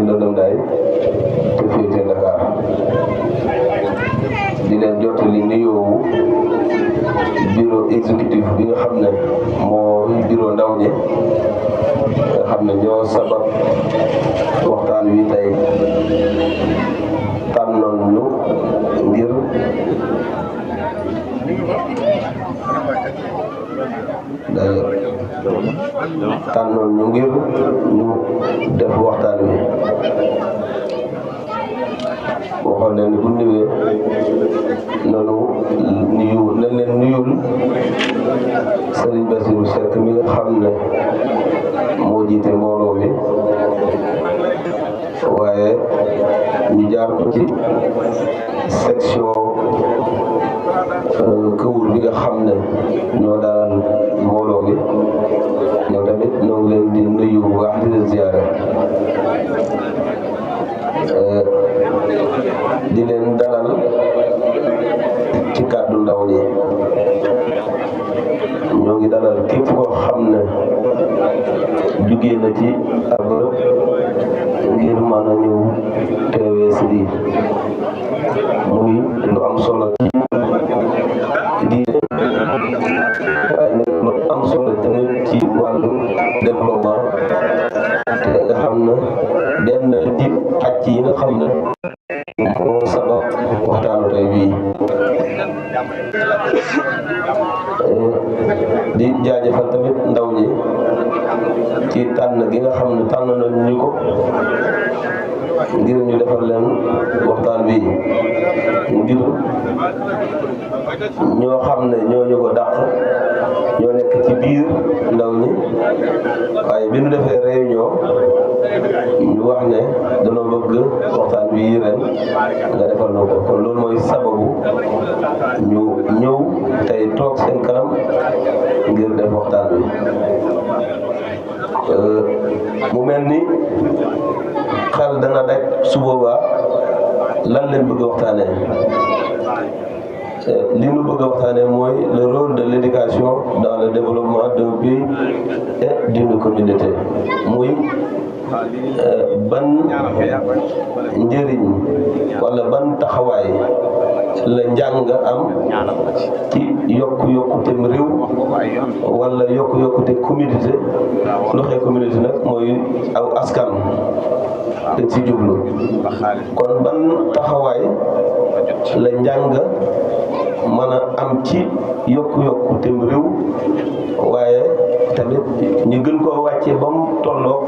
Lëndëm Daay te féete Dakar di leen jottali nuyoo bureau exécutif bi nga xam ne mooy bureau ndaw ñi nga xam ne ñoo sabab waxtaan wi tey tànnoon ñu ngir ñu def waxtaan wi waxoon leen bu ñëwee noonu nañ leen nuyul Serigne Bassirou Seck mi nga xam ne moo jiite mbooloo mi waaye ñu jaar ko ci section Këwur bi nga xam ne ñoo dalal mbooloo mi ñoo tamit ñoo ngi leen di nuyu bu baax di leen ziyaare di leen dalal ci kàddu ndaw ñi ñoo ngi dalal képp koo xam ne jugee na ci ab ngir mën a ñëw teewee si lii muy lu am solo diine waaye nag lu am solo tamit ci wàllu développement te nga xam ne dem na ci pàcc yi nga xam ne moo sabab waxtaanu tey bii di jaajëfal tamit ndaw ñi ci tànn gi nga xam ne tànn nañ ñu ko ngir ñu defal leen waxtaan bi ngir ñoo xam ne ñoo ñu ko dàq ñoo nekk ci biir ndaw ñi waaye bi ñu defee réunion ñu wax ne dañoo bëgg waxtaan bi ren nga defal na ko kon loolu mooy sababu ñu ñëw tey toog seen kanam ngir def waxtaan bi mu mel ni xel dana daj su boobaa lan leen bëgg a waxtaanee li ñu bëgg a waxtaanee mooy le rôle de l'éducation dans le développement d'un pays et d'une communauté muy ban njëriñ wala ban taxawaay la njàng am ci yokkuteem réew wala yokkute communauté lu xee communauté nag mooy aw askan dañ si jublu kon ban taxawaay la njàng mën a am ci yokkuteem réew waaye tamit ñu gën koo wàcce ba mu tolloog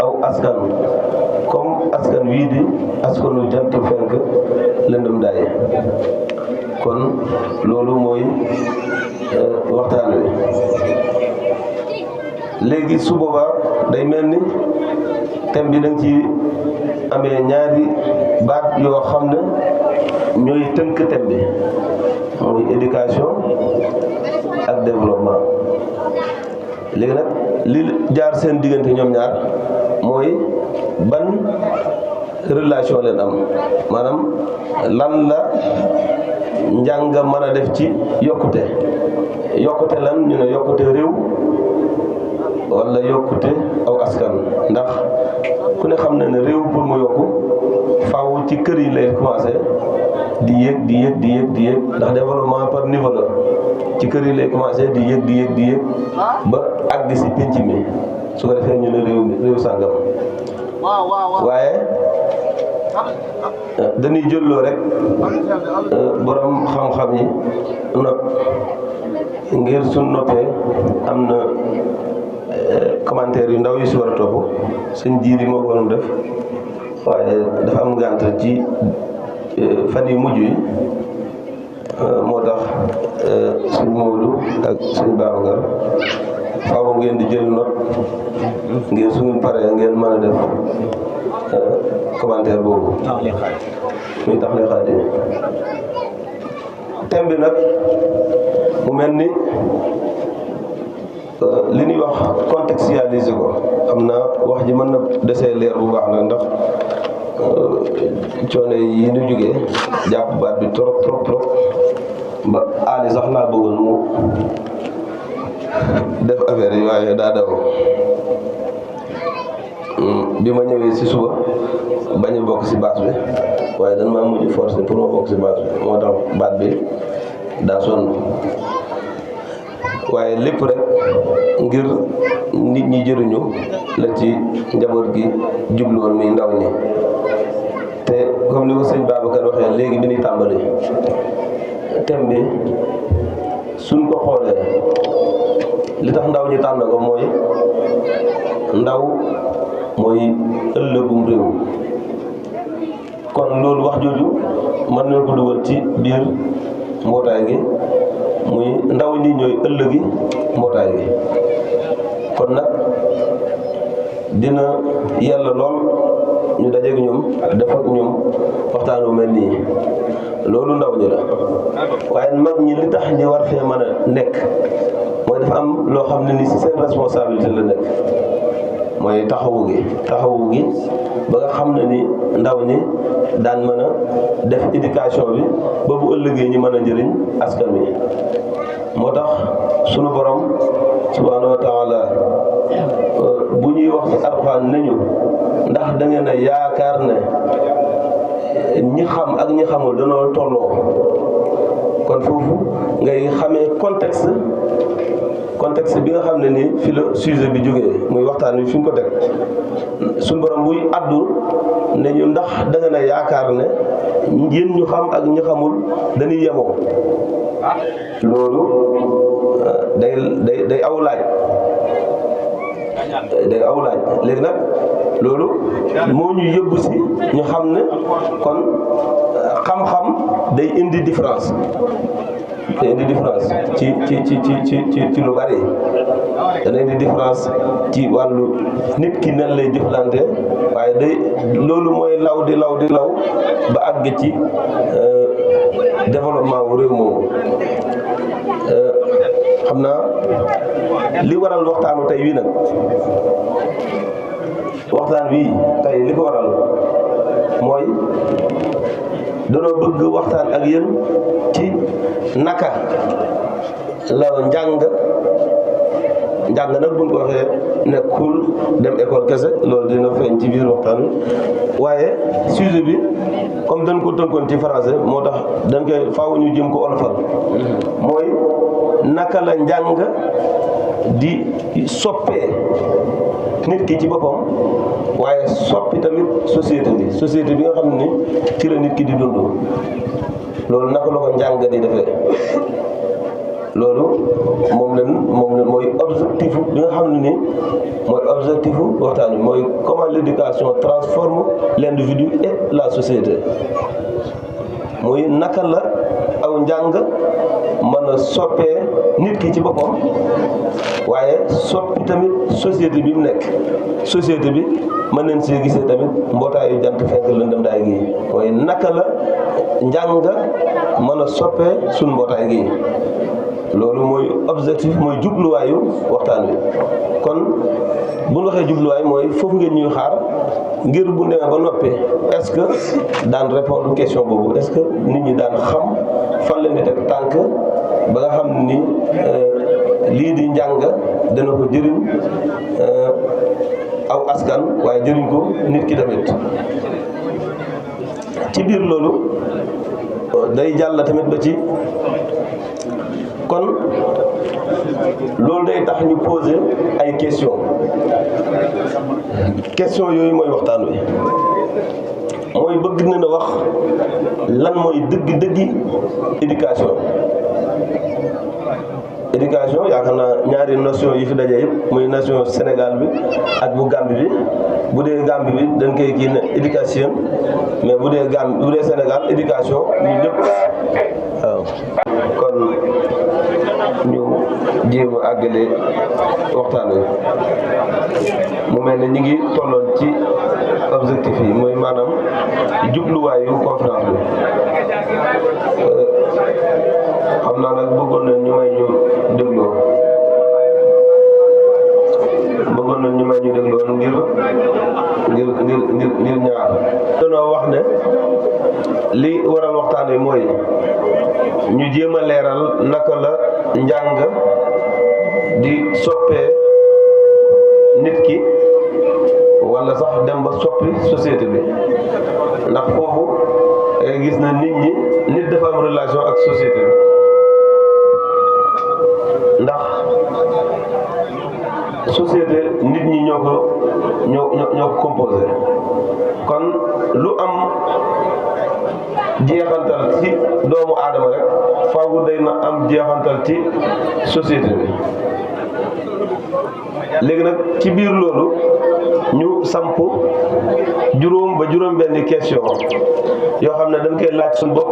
aw askan comme askan wii di askanu Jant Fenk Lëndëm Daay kon loolu mooy waxtaan wi léegi su boobaa day mel ni thème bi da nga ci amee ñaari baat yoo xam ne ñooy tënk thème bi muy éducation ak développement léegi nag li jaar seen diggante ñoom ñaar mooy ban relation leen am maanaam lan la njàng mën a def ci yokkute lan ñu ne yokkute réew wala yokkute aw askan ndax ku ne xam na ne réew pour mu yokku faaw ci kër yi lay commencé di yéeg ndax développement par niveau la ci kër yi lay commencé di yéeg ba àgg si pénc mi su ko defee ñu ne réew sàngam waaye dañuy jëlloo rek borom xam-xam yi nopp ngir suñ noppee am na commentaire yu ndaw yu si war a topp suñ jiir yi moo ko waroon def waaye dafa am ngànt ci fan yu mujj yi moo tax suñ Moodu ak suñ Babacar faaw ngeen di jël note ngir suñu paree ngeen mën a def commentaire boobu muy tax lay xaaj thème bi nag mu mel ni li ñuy wax contextualiser ko xam naa wax ji mën na desee leer bu baax nag ndax coono yi ñu jógee jàpp baat bi trop ba aali sax laa bëggoon mu def affaire yi waaye daa daw bi ma ñëwee si suba bañ a bokk si baas bi waaye dañ maa mujj forcé pour ma bokk si baas bi moo tax baat bi daa sonn waaye lépp rek ngir nit ñi jëriñu la ci njaboot gi jubluwoon muy ndaw ñi te comme ni ko sëñ Babacar waxee léegi bi ñuy tàmbali thème bi suñ ko xoolee li tax ndaw ñi tànn ko mooy ndaw mooy ëllëgum réew kon loolu wax jooju mën nañu ko dugal ci biir mbootaay gi muy ndaw ñi ñooy ëllëgi mbootaay gi kon nag dina yàlla lool ñu dajeek ñoom def ak ñoom waxtaan wu mel nii loolu ndaw ñi la waaye mag ñi li tax ñi war fee mën a nekk mooy dafa am loo xam ne ni ci seen responsabilité la nekk mooy taxawu gi ba nga xam ne ni ndaw ñi daan mën a def éducation bi ba bu ëllëgee ñi mën a jëriñ askan wi moo tax sunu borom subhaanahu wa taala bu ñuy wax ci Alxuraan nañu ndax da ngeen a yaakaar ne ñi xam ak ñi xamul danoo tolloo kon foofu ngay xamee contexte bi nga xam ne nii fi la sujet bi jógee muy waxtaan wi fi ñu ko teg suñu borom buy addu ne ñu ndax da ngeen a yaakaar ne yéen ñu xam ak ñi xamul dañuy yemoo loolu day aw laaj léegi nag loolu moo ñu yóbbu si ñu xam ne kon xam-xam day indi différence ci lu bari dana indi différence ci wàllu nit ki nan lay jëflante waaye loolu mooy law di law ba àgg ci développement wu réew moomu xam naa li waral waxtaanu tey wii nag waxtaan wi tey li ko waral mooy danoo bëgg waxtaan ak yéen ci naka la njàng nag buñ ko waxee nekkul dem école kese loolu dina feeñ ci biir waxtaan waaye sujet bi comme dañ ko tënkoon ci français moo tax dañ koy faaw ñu jëm ko olofal mooy naka la njàng di soppee nit ki ci boppam waaye soppi tamit société bi nga xam ne ci la nit ki di dund loolu naka la ko njàng di defee loolu moom la mooy objectif bi nga xam ne ni mooy objectif waxtaan bi mooy comment l'éducation transforme l'individu et la société muy naka la aw njàng mën a soppee nit ki ci boppam waaye soppi tamit société bi mu nekk société bi mën nañ see gisee tamit mbootaayu jant fenk lëndëm daay gi mooy naka la njàng mën a soppee suñ mbootaay gi loolu mooy objectif mooy jubluwaayu waxtaan wi kon bu ñu waxee jubluwaay mooy foofu ngeen ñuy xaar ngir bu demee ba noppi est-ce que daan répondre question boobu est-ce que nit ñi daan xam fan leen di teg tànk ba nga xam ni lii di njàng dana ko jëriñ aw askan waaye jëriñ ko nit ki tamit ci biir loolu day jàll tamit ba ci kon loolu day tax ñu poser ay question yooyu mooy waxtaan wi mooy bëgg na wax lan mooy dëgg-dëggi éducation yaakaar naa ñaari nation yi fi daje yëpp muy nation Sénégal bi ak bu Gambie bi bu dee Gambie bi dañ koy kii ne éducation mais bu dee Sénégal éducation ñu ñëpp waaw kon ñu jéem a àggale waxtaan wi mu mel ne ñu ngi tolloon ci objectif yi mooy maanaam jubluwaayu conférence bi xam naa nag bëggoon nañ ñu may ñu dégloo ngir ñaar danoo wax ne li waral waxtaan wi mooy ñu jéem a leeral naka la njàng di soppee nit ki wala sax dem ba soppi société bi ndax foofu gis na nit dafa am relation ak société bi ndax société nit ñi ñoo ko composé kon lu am jeexantal ci doomu aadama rek faawu day na am jeexantal ci société bi léegi nag ci biir loolu ñu samp juróom ba juróom benn question yoo xam ne dañ koy laaj suñu bopp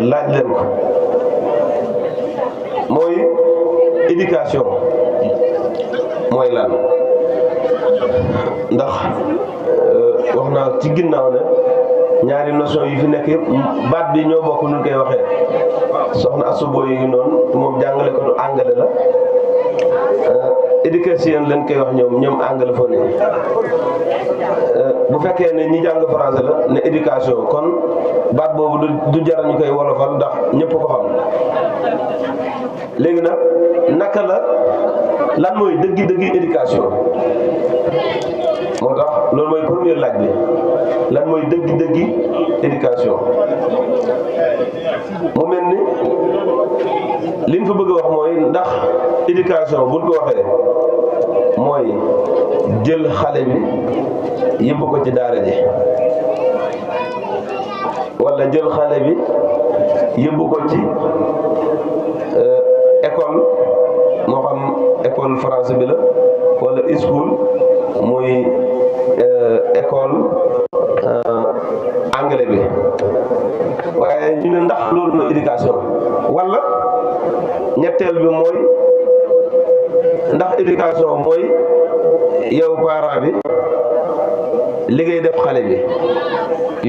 laaj leen ko mooy éducation mooy lan ndax wax naa ci ginnaaw ne ñaari notion yi fi nekk yëpp baat bi ñoo bokk nu koy waxee soxna asubo yi noonu moom jàngale ko du anglais la éducation lañ koy wax ñoom anglophone yi bu fekkee ne ñi jàng français la ne éducation kon baat boobu du jar ñu koy wolofal ndax ñëpp ko xam léegi nag naka la lan mooy dëggi éducation moo tax loolu mooy première laaj bi lan mooy dëggi éducation mu mel ni liñ fa bëgg a wax mooy ndax éducation buñ ko waxee mooy jël xale bi yóbbu ko ci daara ji wala jël xale bi yóbbu ko ci école moo xam école français bi la wala school muy école anglais bi waaye ñu ne ndax loolu mooy éducation wala ñetteel bi mooy ndax éducation mooy yow parent bi li ngay def xale bi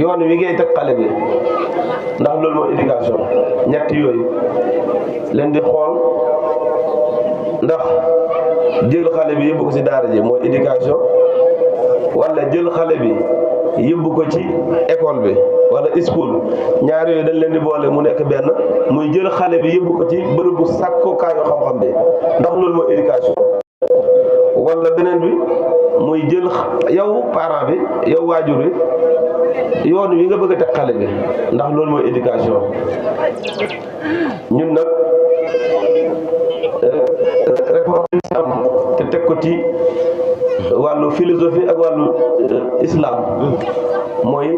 yoon wi ngay teg xale bi ndax loolu mooy éducation ñett yooyu leen di xool ndax jël xale bi yóbbu ko ci daara ji mooy éducation wala jël xale bi yóbbu ko ci école bi wala school ñaar yooyu dañ leen di boole mu nekk benn muy jël xale bi yóbbu ko ci bërëbu sàkkukaayu xam-xam bi ndax loolu mooy éducation wala beneen bi muy jël yow parent bi yow waajur bi yoon wi nga bëgg a teg xale bi ndax loolu mooy éducation ñun nag réforme bi am te teg ko ci wàllu philosophie ak wàllu islam mooy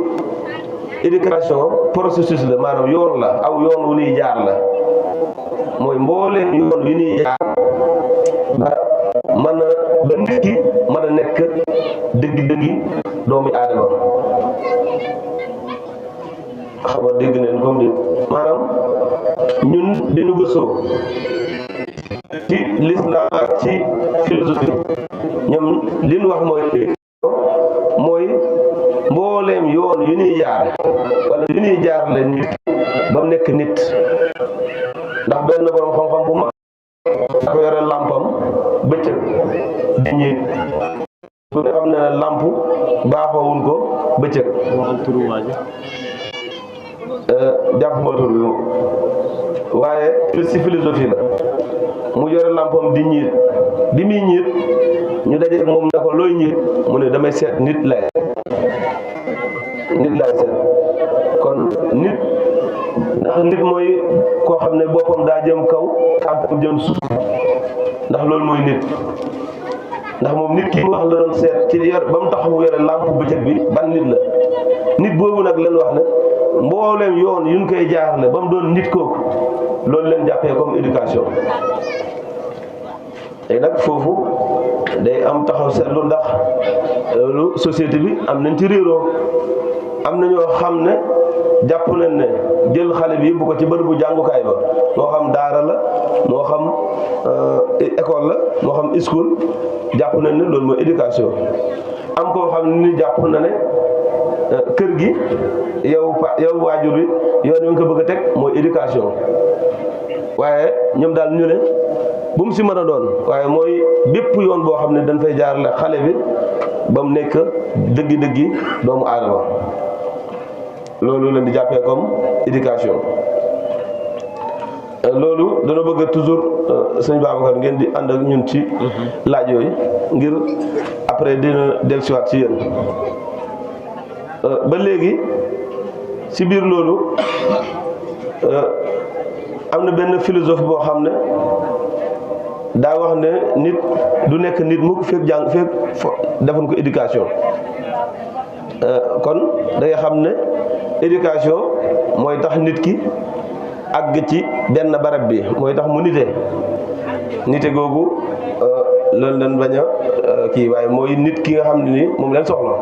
éducation processus la maanaam yoon la aw yoon wu ñuy jaar la mooy mbooleem yoon wi ñuy jaar ba mën a ba nit ki mën a nekk dëggi doomu aadama xam nga dégg neen comme di maanaam ñun dañu gëstoo ci l'islam ak ci philosophie ñoom li ñu wax mooy mbooleem yoon yu ñuy jaar wala yu ñuy jaar la nit ba mu nekk nit ndax benn borom xam-xam bu mag dafa yore làmpam bëccëg di ñiit su ne xam ne làmp baaxoowul ko bëccëg jàpp ma tur bi waaye ci philosophie la mu yore làmpam di ñiit bi muy ñiit ñu daje moom ne ko looy ñiit mu ne damay seet nit lay seet kon nit ndax nit mooy koo xam ne boppam daa jëm kaw tànkam jëm suuf ndax loolu mooy nit ndax moom nit ki mu wax la doon seet ci yor ba mu taxaw yore làmp bëccëg bi ban nit la nit boobu nag leen wax ne mbooleem yoon yuñ koy jaarale ba mu doon nit kooku loolu leen jàppee comme éducation te nag foofu day am taxaw seetlu ndax loolu société bi am nañ ci réeroo am na ñoo xam ne jàpp nañ ne jël xale bi yóbbu ko ci bërëbu jàngukaay ba moo xam daara la moo xam école la moo xam school jàpp nañ ne loolu mooy éducation am koo xam ne ni jàpp na ne kër gi yow waajur bi yoon wi nga ko bëgg a teg mooy éducation waaye ñoom daal ñu ne bu mu si mën a doon waaye mooy bépp yoon boo xam ne dañ fay jaarale xale bi ba mu nekk dëggi doomu aadama loolu leen di jàppee comme éducation loolu dana bëgg toujours sëñ Babacar ngeen di ànd ak ñun ci laaj yooyu ngir après dina dellusiwaat ci yéen ba léegi ci biir loolu am na benn philosophe boo xam ne daa wax ne nit du nekk nit mukk fekk jàng fekk defoon ko éducation kon da ngay xam ne éducation mooy tax nit ki àgg ci benn barab bi mooy tax mu nite googu loolu dañ bañ a kii waaye mooy nit ki nga xam ne ni moom leen soxla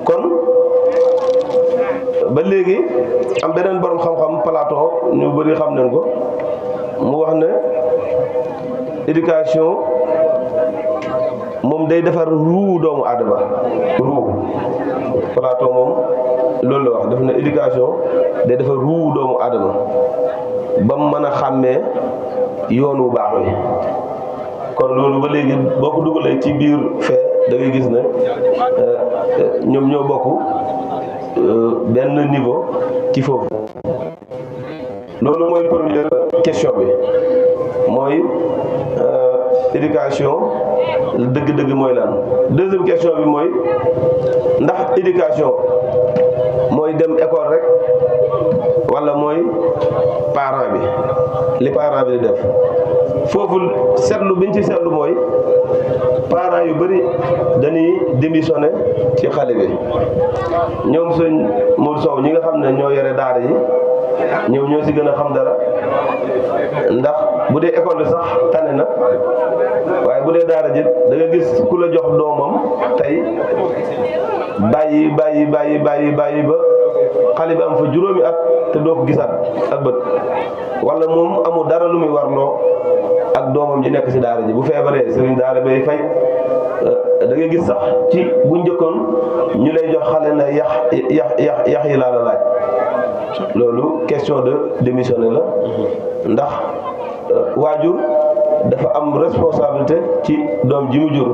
kon ba léegi am beneen borom xam-xam Platon ñu bëri xam nañ ko mu wax ne éducation moom day defar ruu doomu aadama ruu Platon moom loolu la wax def na éducation day defar ruu doomu aadama ba mu mën a xàmmee yoon wu baax wi kon loolu ba léegi boo ko dugalee ci biir fee da ngay gis ne ñoom ñoo bokk benn niveau ci foofu loolu mooy première question bi mooy éducation dëgg-dëgg mooy lan. Deuxième question bi mooy ndax éducation mooy dem école rek walla mooy parent bi li parent bi di def foofu seetlu biñ ci seetlu mooy parents yu bari dañuy démissionné ci xale bi ñoom sëñ Modou Sow ñi nga xam ne ñoo yore daara yi ñoom ñoo ci gën a xam dara ndax bu dee école bi sax tane na waaye bu dee daara ji da nga gis ku la jox doomam tey bàyyi ba xale bi am fa juróomi at te doo ko gisaat ak bët walla moom amul dara lu muy warloo ak doomam ji nekk ci daara ji bu feebaree sëriñ daara bay fay da ngay gis sax ci bu njëkkoon ñu lay jox xale na yax yi laa la laaj loolu question de démissionner la ndax waajur dafa am responsabilité ci doom ji mu jur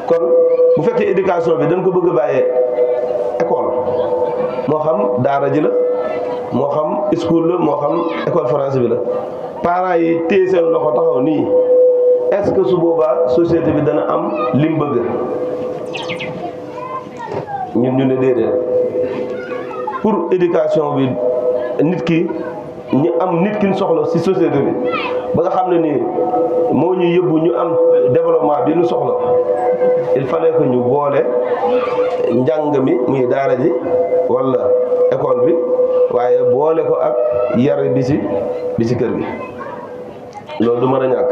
kon bu fekkee éducation bi dañ ko bëgg a bàyyee école moo xam daara ji la moo xam school la moo xam école français bi la parents yi téye seen loxo taxaw nii est-ce que su boobaa société bi dana am lim bëgg ñun ñu ne déedéet pour éducation bi nit ki ñu am nit ki soxla ci société bi ba nga xam ne nii moo ñu yóbbu ñu am développement bi ñu soxla il fallait que ñu boole njàng mi muy daara ji walla école bi waaye boole ko ak yar bi ci kër gi loolu du mën a ñàkk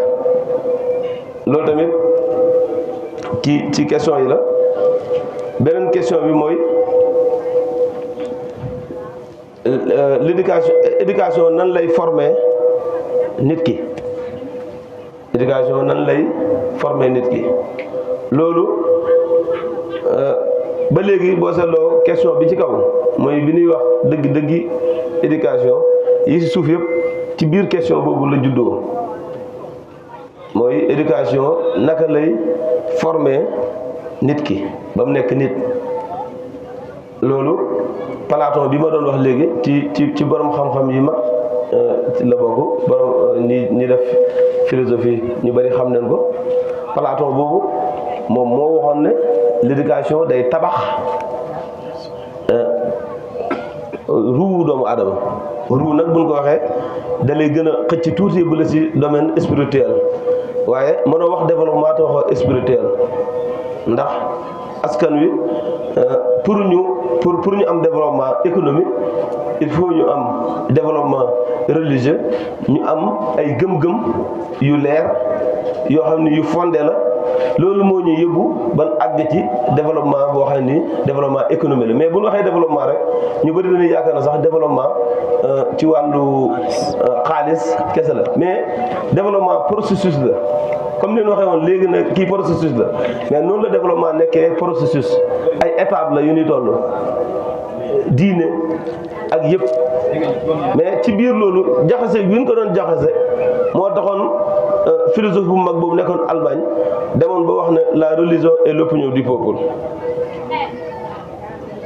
loolu tamit ci question yi la beneen question bi mooy éducation nan lay former nit ki éducation nan lay former nit ki loolu ba léegi boo seetloo question bi ci kaw mooy bi ñuy wax dëgg-dëggi éducation yi ci suuf yëpp ci biir question boobu la juddoo mooy éducation naka lay former nit ki ba mu nekk nit loolu Platon bi ma doon wax léegi ci borom xam-xam yi mag la bokk borom ñi def philosophie ñu bari xam nañ ko Platon boobu moom moo waxoon ne l'éducation day tabax ruu doomu aadama ruu nag buñ ko waxee da lay gën a xëcc tuuti bu la ci domaine spirituel waaye mënoo wax développement te waxoo spirituel ndax askan wi pour ñu am développement économique il faut ñu am développement religieux ñu am ay gëm-gëm yu leer yoo xam ne yu fondé la loolu moo ñu yóbbu ban àgg ci développement boo xam ni développement économique la mais bu ñu waxee développement rek ñu bëri dañuy yaakaar na sax développement ci wàllu xaalis kese la mais développement processus la comme ni ñu waxee woon léegi nag kii processus la mais noonu la développement nekkee processus ay étapes la yu ñuy toll diine ak yëpp mais ci biir loolu jaxase bi ñu ko doon jaxase moo taxoon philosophe bu mag boobu nekkoon Allemagne demoon ba wax ne la religion est l'opinion du peuple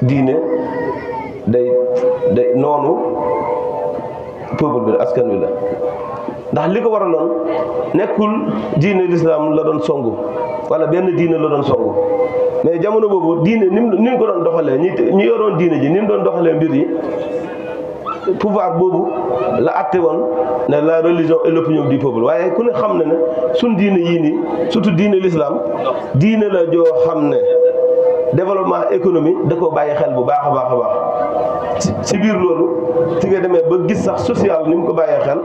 diine day noonu peuple bi askan wi la ndax li ko waraloon nekkul diine l'islam la doon songu wala benn diine la doon songu mais jamono boobu diine ni mu ko doon doxalee ñi yoroon diine ji ni mu doon doxalee mbir yi pouvoir boobu la àtte woon ne la religion et l'opinion du peuple waaye ku ne xam ne suñ diine yii nii surtout diine l'islam diine la joo xam ne développement économique da ko bàyyi xel bu baax a baax a baax ci biir loolu ci nga demee ba gis sax social ni mu ko bàyyee xel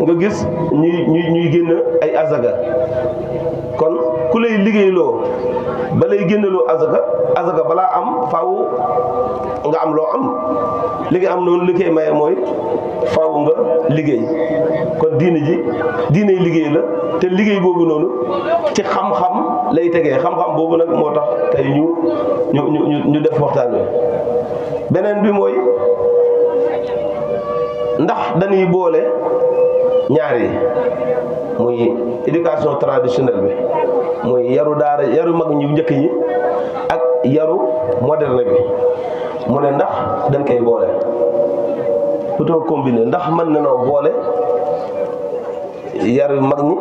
nga gis ñuy génn ay azaga kon ku lay liggéeyloo ba lay génneloo azaga balaa am faaw nga am loo am li nga am noonu li koy maye mooy faaw nga liggéey kon diiney liggéey la te liggéey boobu noonu ci xam-xam lay tegee xam-xam boobu nag moo tax tey ñu def waxtaan wi beneen bi mooy ndax dañuy boole ñaar yi muy éducation traditionnelle bi muy yaru daara yaru mag ñu njëkk ñi ak yaru moderne bi mu ne ndax dañ koy boole plutôt combiné ndax mën na noo boole yaru mag ñi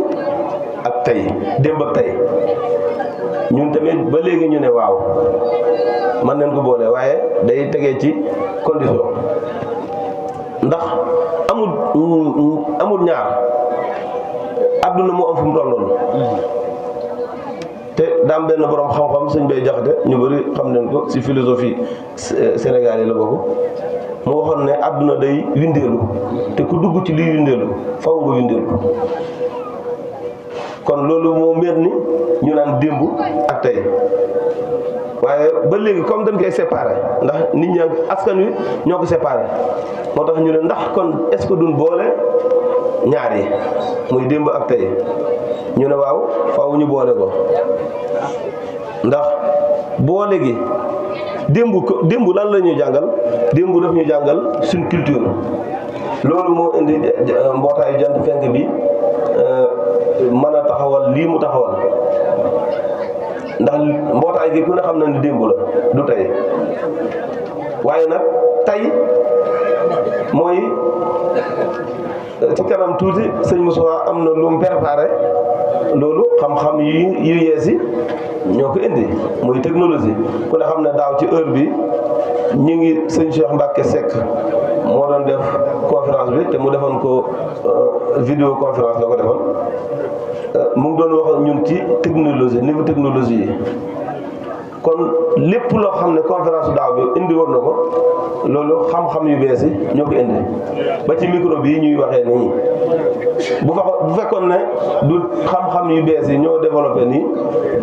ak tey démb ak tey ñun tamit ba léegi ñu ne waaw mën nañ ko boole waaye day tegee ci condition ndax amul ñaar adduna moo am fu mu tolloon te daam benn borom xam-xam sëñ Bay Jaxate ñu bëri xam nañ ko ci philosophie Sénégal yi la bokk mu waxoon ne adduna day windeelu te ku dugg ci liy windeelu faw nga windeelu kon loolu moo mel ni ñu naan démb ak tey waaye ba léegi comme dañ koy séparé ndax nit ñaa askan wi ñoo ko séparé moo tax ñu ne ndax kon est-ce que duñ boole ñaar yi muy démb ak tey ñu ne waaw faaw ñu boole ko ndax boole gi démb lan la ñuy jàngal démb daf ñu jàngal suñ culture loolu moo indi mbootaayu jant fenk bi mën a taxawal lii mu taxawal ndax mbootaay gi ku ne xam na ni démb la du tey waaye nag tey mooy ci kanam tuuti sëñ Moussa am na lu mu préparé loolu xam-xam yu yees yi ñoo ko indi muy technologie ku ne xam ne daaw ci heure bi ñu ngi sëñ Cheikh Mbacke Seck moo doon def conférence bi te mu defoon ko vidéo conférence la ko defoon mu ngi doon wax ñun ci technologie niveau technologie yi kon lépp loo xam ne conférence daaw bi indi woon na ko loolu xam-xam yu bees yi ñoo ko indi ba ci micro bi ñuy waxee nii bu fekkoon ne du xam-xam yu bees yi ñoo développé nii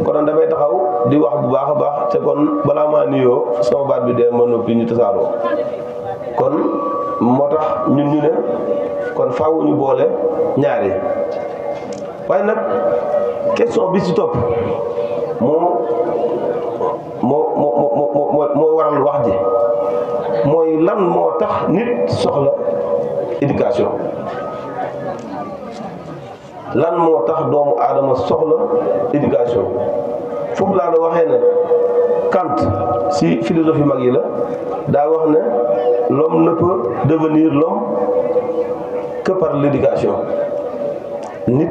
kon damay taxaw di wax bu baax a baax te kon balaa maa nuyoo sama baat bi dee ma noppi ñu tasaaroo kon moo tax ñun ñu ne kon faaw ñu boole ñaari waaye nag question bi ci topp moo waral wax ji mooy lan moo tax nit soxla éducation lan moo tax doomu aadama soxla éducation foofu laa la waxee ne Kant ci philosophie mag yi la daa wax ne l'homme ne peut devenir l'homme que par l'éducation nit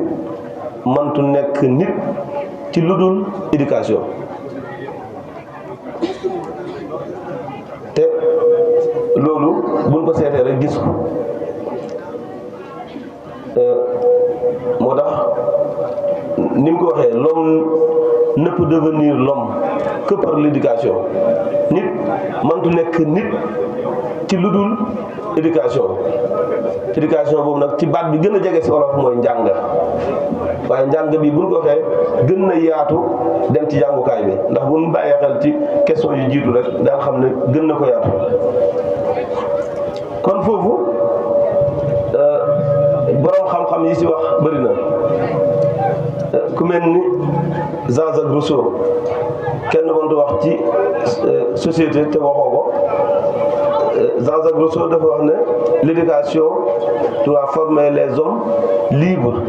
mëntu nekk nit ci lu dul éducation te loolu buñ ko seetee rek gis ko moo tax ni mu ko waxee l'homme ne peut devenir l'homme que par l'éducation nit mëntu nekk nit ci lu dul éducation boobu nag ci baat bi gën a jege ci wolof mooy njàng waaye njàng bi buñ ko waxee gën na yaatu dem ci jàngukaay bi ndax buñ bàyyee xel ci question yu jiitu rek daan xam ne gën na ko yaatu kon foofu boroom xam-xam yi ci wax bëri na ku mel ni Jean-Jacques Rousseau kenn mënut wax ci société te waxoo ko Jean-Jacques Rousseau dafa wax ne l'éducation doit former les hommes libres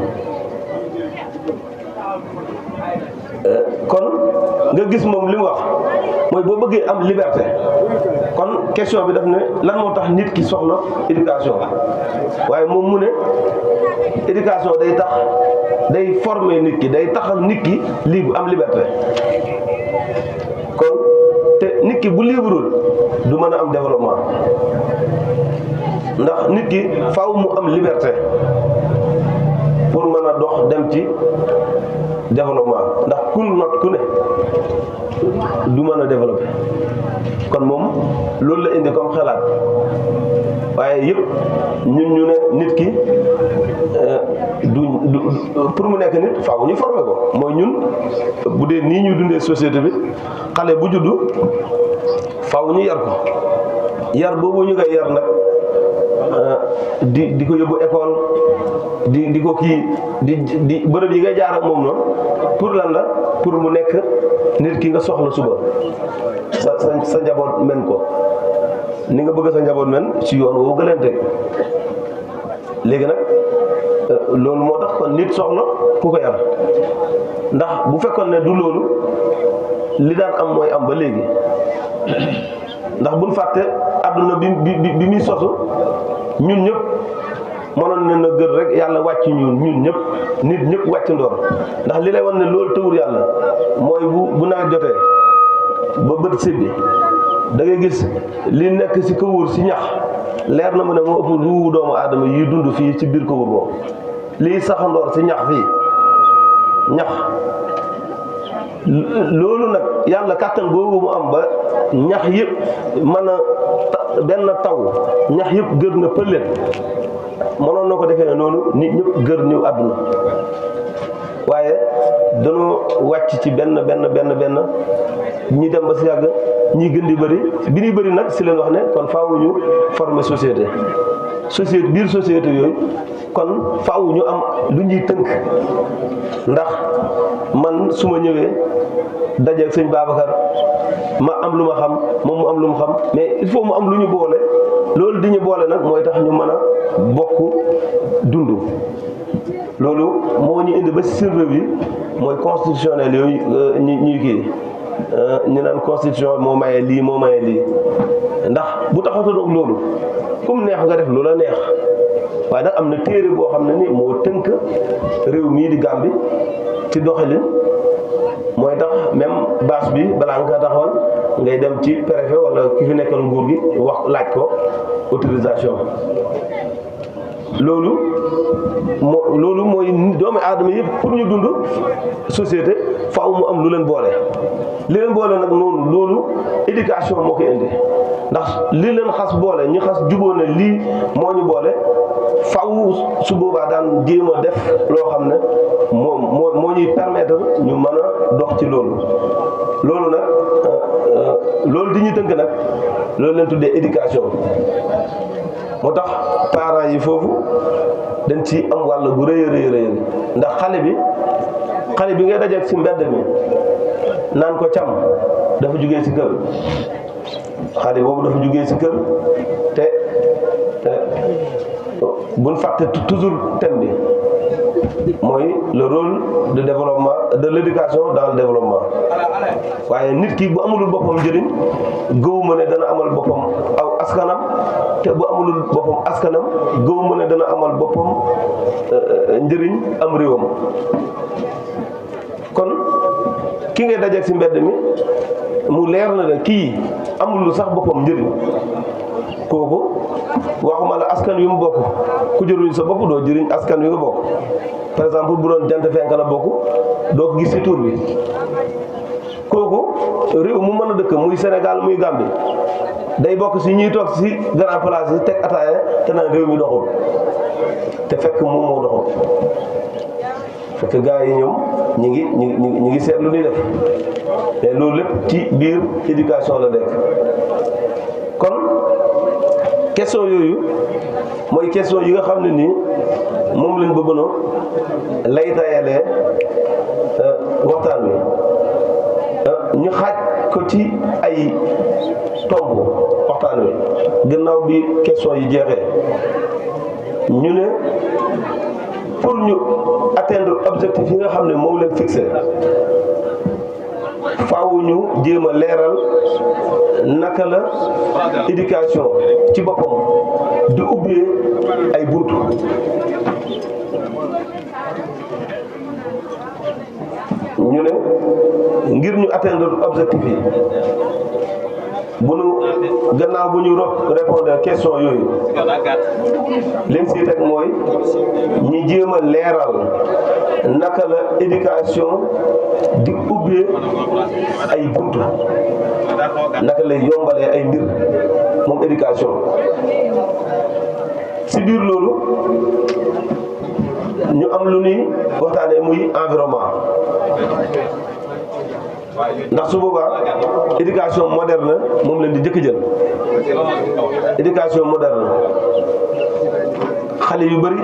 kon nga gis moom li mu wax mooy boo bëggee am liberté kon question bi daf ne lan moo tax nit ki soxla éducation waaye moom mu ne éducation day former nit ki day taxal nit ki libre am liberté kon te nit ki bu libreul du mën a am développement ndax nit ki faaw mu am liberté pour mën a dox dem ci développement ndax ku not ku ne du mën a développer kon moom loolu la indi comme xalaat waaye yëpp ñun ñu ne nit ki du pour mu nekk nit faaw ñu former ko mooy ñun bu dee nii ñu dundee société bi xale bu juddu faaw ñu yar ko yar boobu ñu koy yar nag di ko yóbbu école di ko kii di bërëb yi ngay jaar ak moom noonu pour lan la pour mu nekk nit ki nga soxla suba sa njaboot men ko ni nga bëgg sa njaboot men ci yoon woo gën leen teg léegi nag loolu moo tax kon nit soxla ku ko yar ndax bu fekkoon ne du loolu li daan am mooy am ba léegi ndax buñ fàtte àdduna bi muy sosu ñun ñëpp mënoon ne na gër rek yàlla wàcc ñun ñëpp nit ñëpp wàcc ndoor ndax li lay wan ne loolu tëwur yàlla mooy bu nawet jotee ba bët sibbi da ngay gis li nekk ci kawur ci ñax leer na mu ne moo ëpp lu doomu aadama yi dund fii ci biir kawur boobu lii saxandoor ci ñax fii ñax loolu nag yàlla kàttan googu mu am ba ñax yëpp mën a benn taw ñax yëpp gër na pëlleen mënoon na ko defee ne noonu nit ñëpp gër ñëw àdduna waaye danoo wàcc ci benn ñi dem ba si yàgg ñi gën di bëri bi ñuy bëri nag si leen wax ne kon faaw ñu former société biir société yooyu kon faaw ñu am lu ñuy tënk ndax man su ma ñëwee dajeeg sëñ Babacar ma am lu ma xam moom mu am lu mu xam mais il faut mu am lu ñu boole loolu di ñu boole nag mooy tax ñu mën a bokk dund loolu moo ñu indi ba si réew yi mooy constitutionnel yooyu ñuy kii ñu naan constitution moo maye lii ndax bu taxatoon ak loolu comme neex nga def lu la neex waaye nag am na téere boo xam ne ni moo tënk réew mii di Gàmbi ci doxalin mooy tax même bâche bi balaa nga taxawal ngay dem ci préfet wala ki fi nekkal nguur gi wax laaj ko autorisation loolu mooy doomi aadama yëpp pour ñu dund société faaw mu am lu leen boole li leen boole nag noonu loolu éducation moo koy indi ndax li leen xas boole ñu xas jubóo ne lii moo ñu boole faaw su boobaa daan jéem a def loo xam ne moo ñuy permettre ñu mën a dox ci loolu nag loolu di ñu tënk nag loolu leen tuddee éducation moo tax parents yi foofu dañ ci am wàll bu rëy ndax xale bi ngay dajeek ci mbedd mi naan ko cam dafa jugee ci kër xale boobu dafa jugee ci kër te buñ fàtte toujours thème bi mooy le rôle de développement de l'éducation dans le développement waaye nit ki bu amulul boppam njëriñ gëwuma ne dana amal boppam aw askanam te bu amulul boppam askanam gëwuma ne dana amal boppam njëriñ am réewam kon ki ngay dajeek ci mbedd mi mu leer na ne kii amulul sax boppam njëriñ kooku waxuma la askan wi mu bokk ku jëruñ sa bopp doo jëriñ askan wi nga bokk par exemple bu doon jant fenk la bokk doo ko gis ci tur bi kooku réew mu mën a dëkk muy Sénégal muy Gambie day bokk ci ñuy toog ci grand place yi teg ataaya te naan réew mi doxul te fekk moom moo doxul fekk gars yi ñoom ñi ngi seet lu ñuy def mais loolu lépp ci biir éducation la nekk kon question yooyu mooy question yi nga xam ne nii moom lañ bëggoon lay tayalee waxtaan wi ñu xaaj ko ci ay tomb waxtaan wi gannaaw bi question yi jeexee ñu ne pour ñu atteindre objectif yi nga xam ne moom leen fixé faaw faaw ñu jéem a leeral naka la éducation ci boppam di ubbee ay buntu. ñu ne ngir ñu atteindre objectif yi bu nu gannaaw bu ñu répondre question yooyu leen si teg mooy ñi jéem a leeral naka la éducation di ubbee ay buntu naka lay yombalee ay mbir moom éducation si biir loolu ñu am lu ñuy waxtaanee muy environnement ndax su boobaa éducation moderne moom leen di jëkk jël éducation moderne xale yu bëri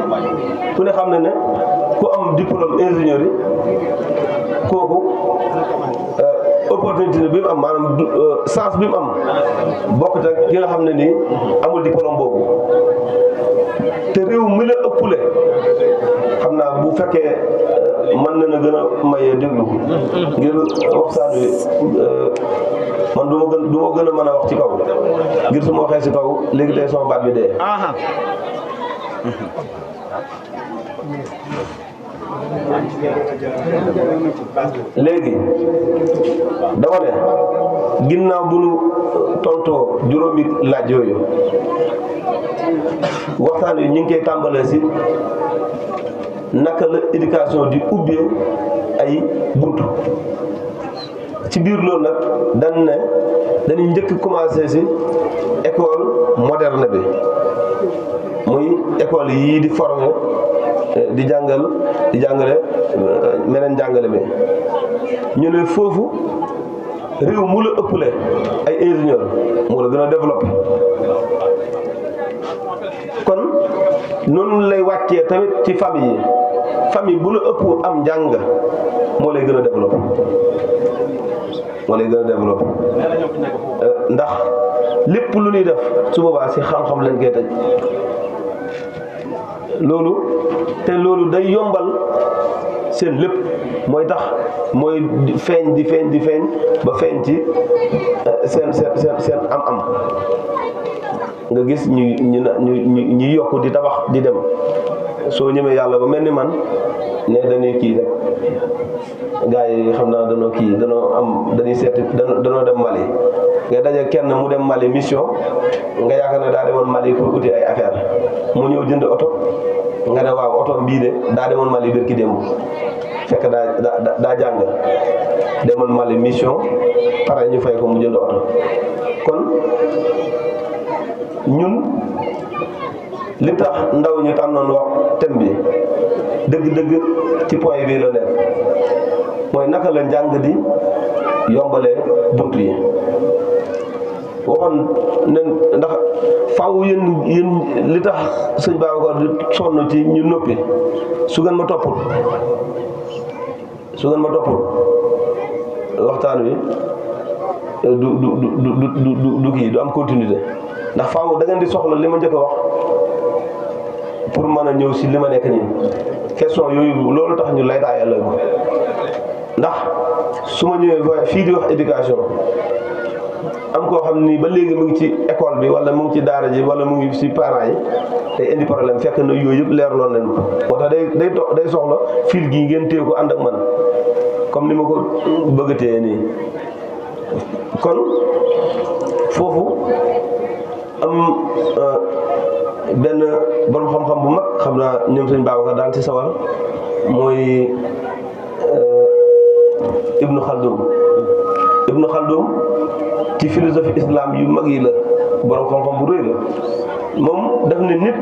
ku ne xam ne ne ku am diplôme ingénieur yi kooku opportunité bi mu am maanaam chance bi mu am bokkut ak ki nga xam ne nii amul diplôme boobu te réew mi la ëppule xam naa bu fekkee mën na gën a maye déglu ngir waxtaan wi man du ma gën a mën a wax ci kaw ngir su ma waxee si kaw léegi tey sama baat bi dee. léegi dama ne ginnaaw bu nu tontoo juróomi laaj yooyu waxtaan wi ñu ngi koy tàmbalee si naka la éducation di ubbee ay buntu ci biir loolu nag dañ ne dañuy njëkk commencé si école moderne bi muy école yii di former di jàngale meneen jàngale bi ñu ne foofu réew mu la ëppale ay ingénieur moo la gën a développé kon noonu lay wàccee tamit ci famille bu la ëpp am njàng moo lay gën a développé ndax lépp lu ñuy def su boobaa si xam-xam lañ koy tëj loolu day yombal seen lépp mooy tax mooy feeñ di feeñ ba feeñ ci seen am nga gis ñu yokk di tabax di dem soo ñëmee yàlla ba mel ni man ne dañuy kii rek gars yi xam naa dañuy seeti danoo dem Mali nga daje kenn mu dem Mali mission nga yaakaar ne daa demoon Mali pour uti ay affaire mu ñëw jënd oto nga ne waaw oto bii de daa demoon Mali bërki démb fekk daa jàng demoon Mali mission pare ñu fay ko mu jënd oto kon ñun li tax ndaw ñu tànnoon wax thème bi dëgg-dëgg ci point bi la nekk mooy naka la njàng di yombalee bunt yi waxoon ne ndax faaw yéen li tax sëñ Babacar di sonn ci ñu noppi su ngeen ma toppul waxtaan wi du kii du am continuité ndax faaw da ngeen di soxla li ma njëkk a wax pour mën a ñëw si li ma nekk nii question yooyu loolu tax ñu lay taayal la ndax su ma ñëwee fii di wax éducation am koo xam ni ba léegi mu ngi ci école bi wala mu ngi ci daara ji wala mu ngi ci parents yi day indi problème fekk na yooyu yëpp leerloon nañu ko moo tax day soxla fil gi ngeen téye ko ànd ak man comme ni ma ko bëgg a téye nii kon foofu am benn borom xam-xam bu mag xam naa ñoom sëñ Babacar daan ci sawar mooy Ibnu Khaldun ci philosophie islam yu mag yi la borom xam-xam bu rëy la moom daf ne nit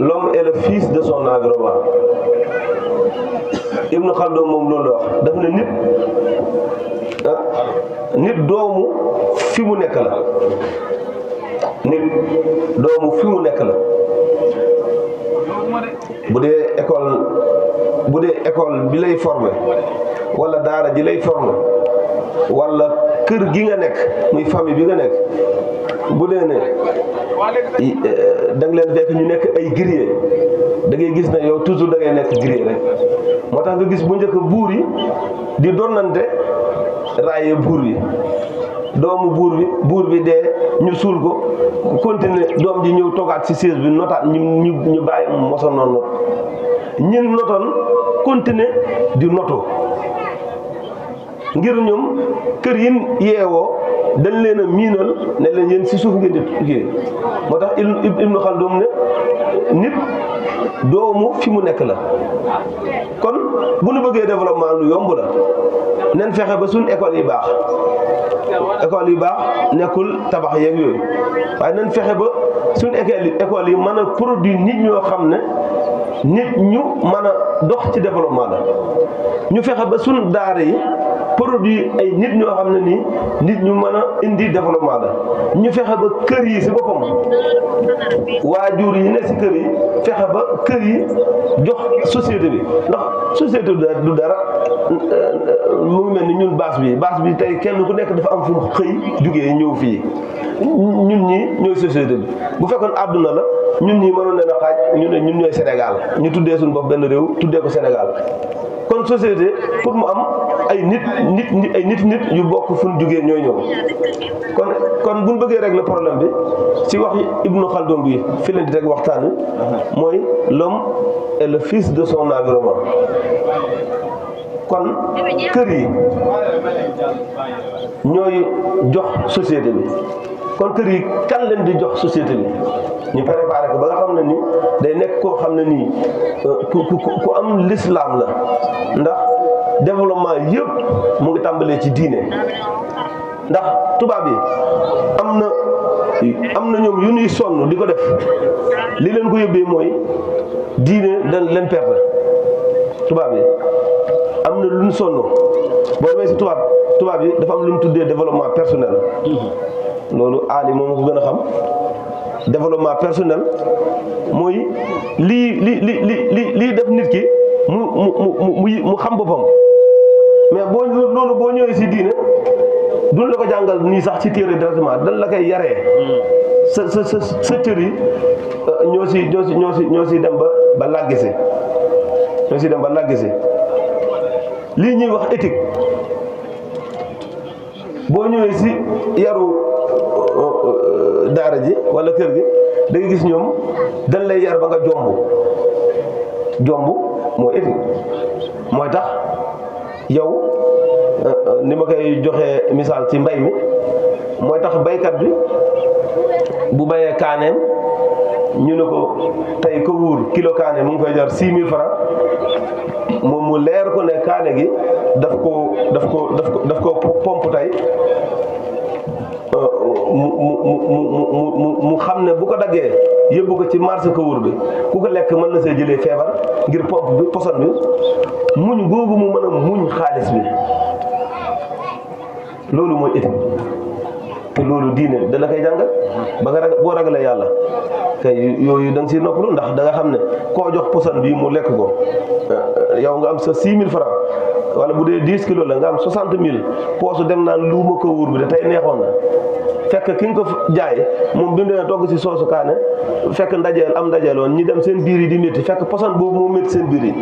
l'homme est le fils de son environnement Ibnu Khaldun moom loolu la wax daf ne nit doomu fi mu nekk la bu dee école bi lay formé wala daara ji lay formé wala kër gi nga nekk muy famille bi nga nekk bu dee ne da nga leen fekk ñu nekk ay guerrier da ngay gis ne yow toujours da ngay nekk guerrier rek moo tax nga gis bu njëkk buur yi di donnante raaye buur bi doomu buur bi dee ñu suul ko continuer doom ji ñëw toogaat ci siège bi notaat ñu bàyyi mosoon noonu not ñun notoon continuer di noto ngir ñoom kër yi yeewoo dañ leen a miinal ne leen yéen ci suuf ngeen di tukkee moo tax Ibnu Xaldun ne nit doomu fi mu nekk la kon bu nu bëggee développement lu yomb la nen fexe ba suñ école yi baax nekkul tabax yeeg yooyu waaye nen fexe ba suñ école yi mën a produire nit ñoo xam ne nit ñu mën a dox ci développement la ñu fexe ba suñ daara yi produit ay nit ñoo xam ne nii nit ñu mën a indi développement la ñu fexe ba kër yi ci boppam waajur yi ne ci kër yi fexe ba kër yi jox société bi ndax société du dara mu ngi mel ni ñun base bi tey kenn ku nekk dafa am fu mu xëy jugee ñëw fii ñun ñi ñooy société bi bu fekkoon àdduna la ñun ñi mënoon leen a xaaj ñu ne ñun ñooy Sénégal ñu tuddee suñu bopp benn réew tuddee ko Sénégal kon société pour mu am ay nit yu bokk fu ñu jugee ñooy ñëw kon bu ñu bëggee régler problème bi ci wax Ibnu Khaldun bi fi leen di teg waxtaan wi mooy l'homme est le fils de son environnement kon kër yi ñooy jox société bi kon kër yi kan leen di jox société bi ñu préparé ko ba nga xam ne ni day nekk koo xam ne nii ku am l'islam la ndax développement yëpp mu ngi tàmbalee ci diine ndax tubaab yi am na ñoom yu ñuy sonn di ko def li leen ko yóbbee mooy diine dañ leen perte tubaab yi am na lu ñu sonn boo demee si tubaab yi dafa am lu ñu tuddee développement personnel loolu aali moom ko gën a xam développement personnel mooy lii def nit ki mu xam boppam mais boo ñëwee si diine duñ la ko jàngal nii sax ci téere directement dañ la koy yaree sa cër yi ñoo si dem ba làggisi lii ñuy wax éthique boo ñëwee si yaru daara ji wala kër gi da nga gis ñoom dañ lay yar ba nga jomb mooy éthique mooy tax yow ni ma koy joxee misaal ci mbay mi mooy tax baykat bi bu bayee kaaneem ñu ne ko tey ko wuur kilo kaane mu ngi koy jar 6 000 francs moom mu leer ko ne kaane gi daf ko pompe tey mu xam ne bu ko daggee yóbbu ko ci marché ko wuur bi ku ko lekk mën na see jëlee feebar ngir pompe bi poson bi muñ googu mu mën a muñ xaalis bi loolu mooy éthique te loolu diine dala koy jàngal ba nga boo ragalee yàlla kay yooyu da nga siy noppalu ndax da nga xam ne koo jox poson bii mu lekk ko yow nga am sa 6 000 francs wala bu dee 10 kilos la nga am 60 000 poosu dem naan luuma ko wuur bi de tey neexoon na fekk ki nga ko jaay moom bi mu demee togg si soosu kaane fekk ndajeel woon ñi dem seen biir yi di métti fekk poson boobu moo métti seen biir yi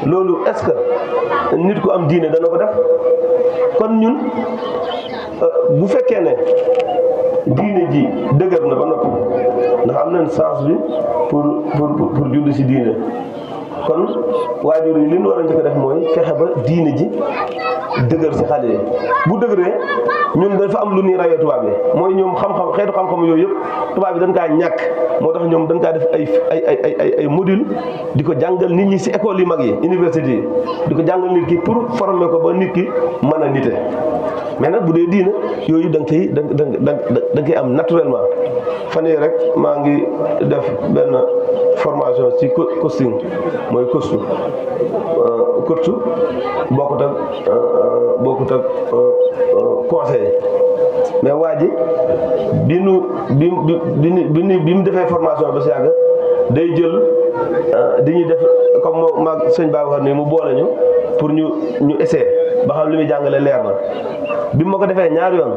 loolu est-ce que nit ku am diine dana ko def kon ñun bu fekkee ne diine ji dëgër na ba noppi ndax am nañ sens bi pour julli si diine kon waajur yi li ñu war a njëkk a def mooy fexe ba diine ji dëgër si xale yi bu dëgëree ñun dafa am lu ñuy rawee tubaab yi mooy ñoom xam-xam xeetu xam-xam yooyu yëpp tubaab yi dañ kaa ñàkk moo tax ñoom dañ kaa def ay module di ko jàngal nit ñi si école yu mag yi université yi di ko jàngal nit ki pour former ko ba nit ki mën a nite mais nag bu dee diine yooyu da nga koy am naturellement fan yii rek maa ngi def benn formation ci coaching mooy coach bokkut ak conseil mais waa ji bi mu defee formation ba si yàgg day jël dañuy def comme maag sëñ Babacar nii mu boole ñu pour ñu essayer ba xam li muy jàngale leer na bi ma ko defee ñaari yoon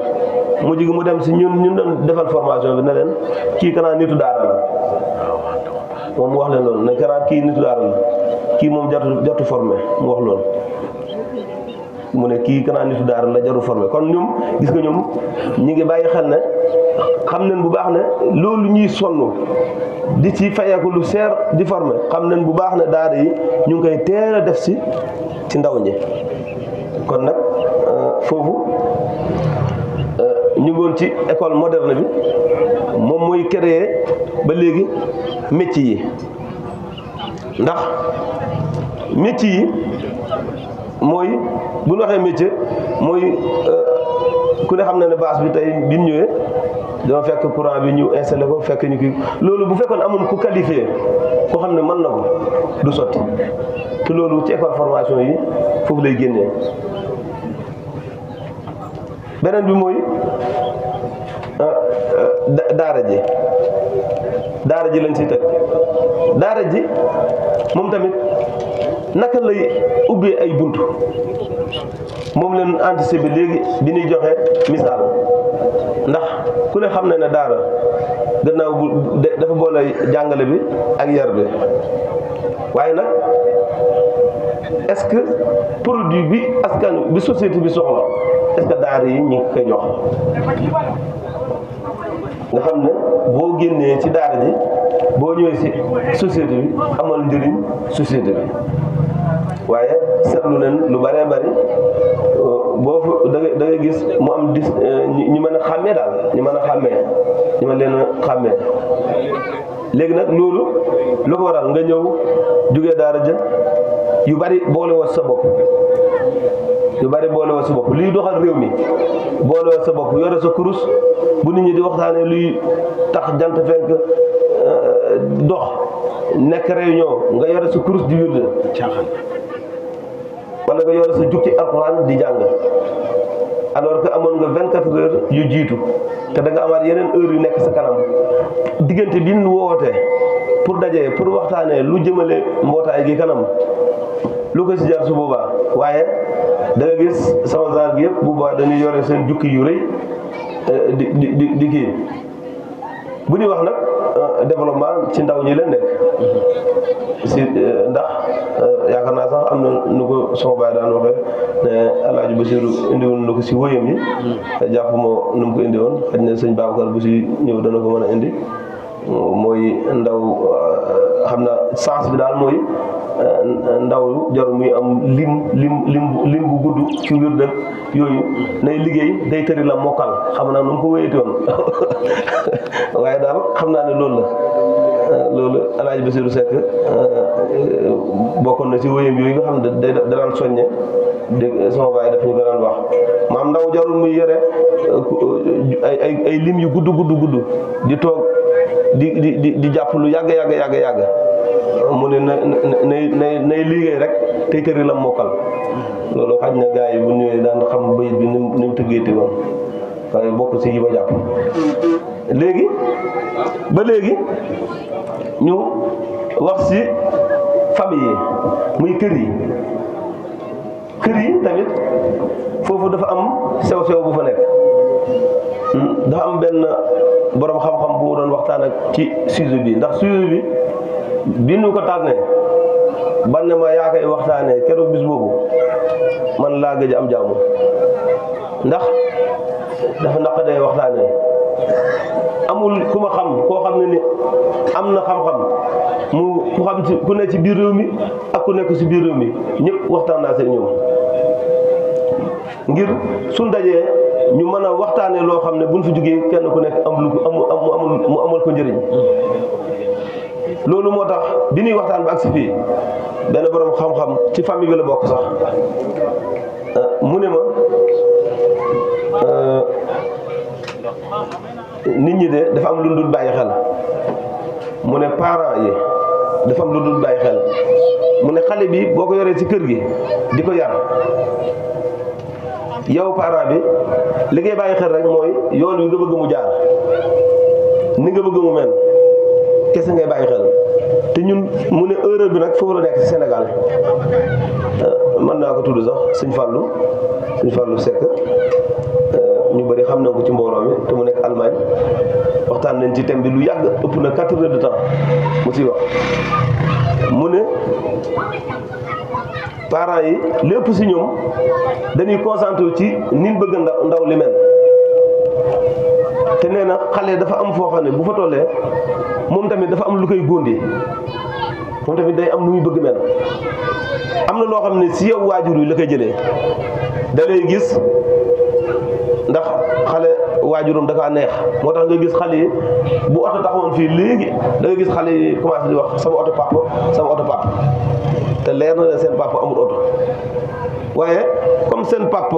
mujj gi mu dem si ñun doon defal formation bi ne leen kii kanaa nitu daara la moom mu wax leen loolu ne kanaa kii nitu daara la kii moom jartu formé mu wax loolu mu ne kii kanaa nitu daara la jaru formé kon ñoom gis nga ñoom ñi ngi bàyyi xel ne xam nañ bu baax ne loolu ñuy sonn di ci fayeeku lu seer di formé xam nañ bu baax ne daara yi ñu ngi koy teel a def ci ndaw ñi kon nag foofu ñu ngoon ci école moderne bi moom mooy créer ba léegi métier yi ndax métier yi mooy bu ñu waxee métier mooy ku ne xam na ne base bi tey bi ñu ñëwee dama fekk courant bi ñu installé ko fekk ñu kii loolu bu fekkoon amoon ku qualifié koo xam ne mën na ko du sotti te loolu ci école formation yi foofu lay génnee beneen bi mooy daara ji lañ siy teg daara ji moom tamit naka lay ubbee ay buntu moom leen anticipé léegi bi ñuy joxe misaal ndax ku ne xam na ne daara gannaaw bu dafa boole jàngale bi ak yar bi waaye nag est-ce que produit bi askan bi société bi soxla est-ce que daara yi ñu ngi koy jox nga xam ne boo génnee ci daara ji boo ñëwee ci société bi amal njëriñ société bi waaye seetlu nañ lu bëree bëri boo fa da ngay gis mu am ñu mën a xàmmee daal ñu mën a xàmmee ñu mën leen a xàmmee léegi nag loolu lu ko waral nga ñëw jógee daara ja yu bari boole woon sa bopp lii doxal réew mi boole woon sa bopp yore sa kurus bu nit ñi di waxtaanee luy tax jant fenk dox nekk réunion nga yore sa kurus di wirde caaxaan wala nga yore sa jukki alxuraan di jàng alors que amoon nga 24 heures yu jiitu te da nga amaat yeneen heures yu nekk sa kanam diggante bi ñu wootee pour dajee pour waxtaanee lu jëmale mbootaay gi kanam lu ko si jar su boobaa waaye da nga gis sama genre gi yëpp bu boobaa dañuy yore seen jukki yu rëy di kii bu ñuy wax nag développement ci ndaw ñi leen nekk si ndax yaakaar naa sax am na nu ko sama baay daan waxee ne Alaaji Basiru indiwoon na ko si wóyam yi jàpp moo nu mu ko indi woon xëy na sëñ Babacar bu si ñëw dana ko mën a indi mooy ndaw xam na sens bi daal mooy ndaw jaru muy am lim bu gudd ci wir dëkk yooyu nay liggéey day tëri la mokkal xam naa nu mu ko wéyati woon waaye daal xam naa ne loolu la loolu Alaaji Basiru Seck bokkoon na ci wéyam yooyu nga xam ne da daan soññe dégg sama baay daf ñu ko daan wax maam ndaw jarul muy yore ay lim yu gudd di toog di jàpp lu yàgg mu ne nay liggéey rek tey tëri la mokkal loolu xaj na gars yi bu ñëwee daan xam bayit bi ni mu tëggeeti woon waaye bokk si yi ma jàpp léegi ñu wax si famille yi muy kër yi tamit foofu dafa am sew-sew bu fa nekk dafa am benn borom xam-xam bu mu doon waxtaan ak ci sujet bi ndax sujet bi nu ko tànnee ban ne ma yaa koy waxtaanee keroog bis boobu man laa gëj am jàmm ndax dafa naqadee waxtaanee amul ku ma xam koo xam ne ni am na xam-xam ku xam ci ku nekk ci biir réew mi ak ku nekk ci biir réew mi ñëpp waxtaan naa seen ñoom ngir suñ dajee ñu mën a waxtaanee loo xam ne buñ fi jógee kenn ku nekk mu amal ko njëriñ loolu moo tax bi ñuy waxtaan ba agsi fii benn borom xam-xam ci famille bi la bokk sax mu ne ma nit ñi de dafa am lu dul bàyyi xel mu ne parents yi dafa am lu dul bàyyi xel mu ne xale bi boo ko yoree ci kër gi di ko yar yow parent bi li ngay bàyyi xel rek mooy yoon wi nga bëgg mu jaar ni nga bëgg mu mel kese ngay bàyyi xel te ñun mu ne erreur bi nag foofu la nekk ci Sénégal mën naa ko tudd sax sëñ Fallou Seck ñu bëri xam na ko ci mbooloo mi te mu nekk Allemagne waxtaan nañ ci thème bi lu yàgg ëpp na 4 heures de temps mu ciy wax mu ne parents yi lépp si ñoom dañuy concentré ci nin bëgg ndaw li mel te nee na xale dafa am foo xam ne bu fa tollee moom tamit dafa am lu koy góondee moom tamit day am lu muy bëgg mel am na loo xam ne si yow waajur yi la koy jëlee da lay gis ndax xale waajuram da kaa neex moo tax nga gis xale yi bu oto taxawoon fii léegi da nga gis xale yi commencé di wax sama oto papa te leer na leen seen papa amul oto waaye comme seen papa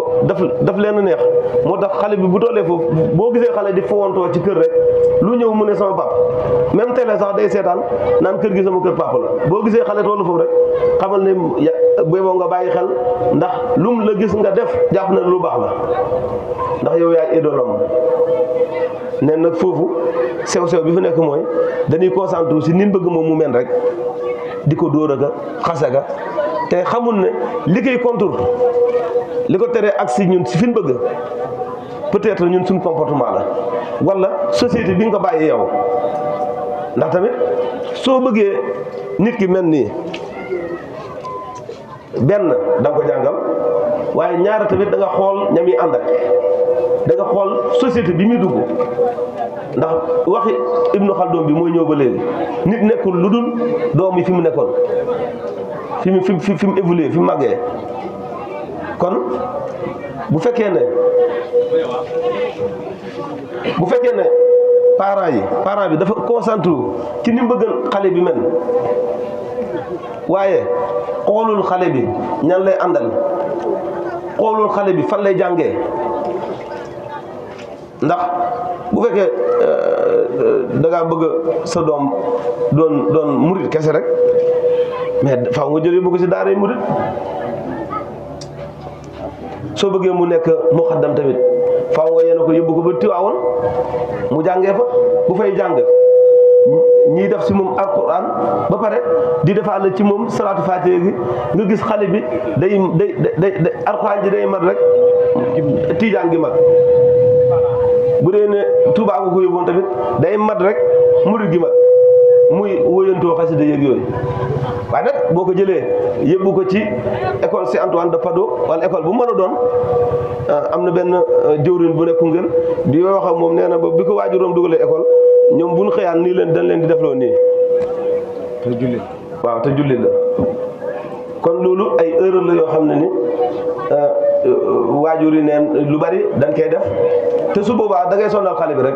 daf leen neex moo tax xale bi bu tollee foofu boo gisee xale di fowantoo ci kër rek lu ñëw mu ne sama papa même télé sax day seetaan naan kër gi sama kër papa la boo gisee xale tollu foofu rek xamal ne boo nga bàyyi xel ndax lum la gis nga def jàpp na lu baax la ndax yow yaay idolam ne nag foofu sew-sew bi fi nekk mooy dañuy concentré si nin bëgg moom mu mel rek di ko dóor aga xase ga te xamul ne li koy contour li ko teree ak si ñun si fi ñu bëgg peut-être ñun suñu comportement la wala société bi nga ko bàyyi yow ndax tamit soo bëggee nit ki mel nii benn da nga ko jàngal waaye ñaara tamit da nga xool ñam yi ànd ak da nga xool société bi muy dugg ndax waxi Ibnu Xaldun bi mooy ñëw ba léegi nit nekkul lu dul doom yi fi mu nekkoon fi mu évolué fi mu màggee kon bu fekkee ne parent bi dafa concentré ci ni mu bëgg xale bi mel waaye xoolul xale bi ñan lay àndal xoolul xale bi fan lay jàngee ndax bu fekkee da ngaa bëgg sa doom doon murit kese rek mais faaw nga jëlee bëgg si daara murit soo bëggee mu nekk muxaddam tamit faaw nga yéene ko yóbbu ko ba Tiwaawoon mu jàngee fa bu fay jàng ñiy def si moom alquran ba pare di defaale ci moom salaatu faatiha gi nga gis xale bi day alquran ji day mat rek tiijaan gi mat bu dee ne Tuubaa nga ko yóbboon tamit day mat rek murid gi mat muy wóyantoo xasida yëg yooyu waaye nag boo ko jëlee yóbbu ko ci école Saint Antoine de Padoue wala école bu mën a doon am na benn jëwriñ bu nekk Koungheul bi wax ak moom nee na ba bi ko waajuroom dugalee école ñoom bu ñu xëyaan nii leen dañ leen di defloo nii. te jullit. waaw te jullit la kon loolu ay erreur la yoo xam ne ni waajur yi neen lu bari dañ koy def te su boobaa da ngay sonal xale bi rek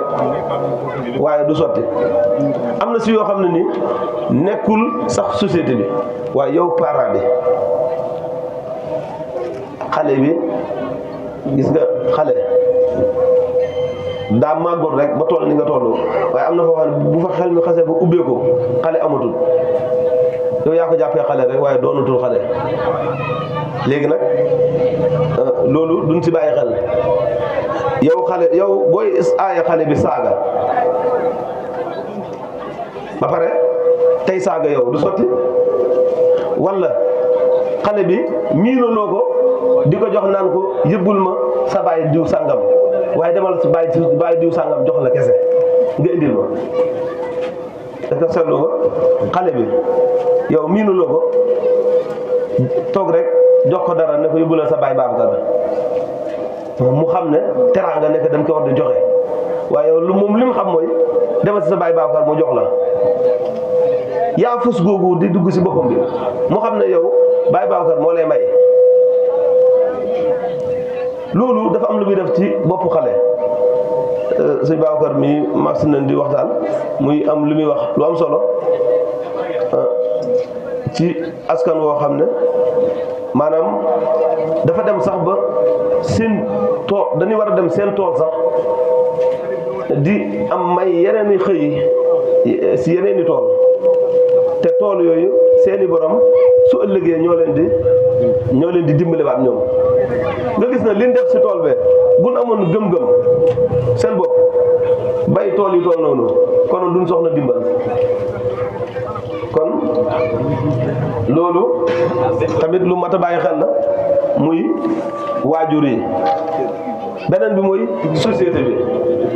waaye du sotti am na si yoo xam ne ni nekkul sax société bi waaye yow parent bi xale bi gis nga xale daa màggoon rek ba toll ni nga toll waaye am na foo xam ne bu fa xel mi xasee ba ubbeekoo xale amatul yow yaa ko jàppee xale rek waaye doonatul xale léegi nag loolu duñ si bàyyi xel yow booy aaya xale bi saaga ba pare tey saaga yow du sotti wala xale bi miinaloo ko di ko jox naan ko yëbbul ma sa baay diw sàngam waaye demal si baay diw sàngam jox la kese nga indil ma dafa seetlu ko xale bi yow miinaloo ko toog rek jox ko dara ne ko yóbbu la sa baay Babacar mu xam ne teraanga nekk dañ ko war di joxe waaye lu moom li mu xam mooy demal si sa baay Babacar mu jox la yaa fus googu di dugg si boppam bi mu xam ne yow baay Babacar moo lay may loolu dafa am lu muy def ci boppu xale sëñ Babacar mi max nañ di waxtaan muy am lu muy wax lu am solo ci askan woo xam ne maanaam dafa dem sax ba seen tool dañuy war a dem seen tool sax di am may yeneen i xëy si yeneen i tool te tool yooyu seeni borom su ëllëgee ñoo leen di dimbaliwaat ñoom nga gis na liñ def si tool bee buñ amoon gëm-gëm seen bopp bay tool yi tool noonu konoon duñ soxla dimbal kon loolu tamit lu mat a bàyyi xel la muy waajur yi beneen bi muy société bi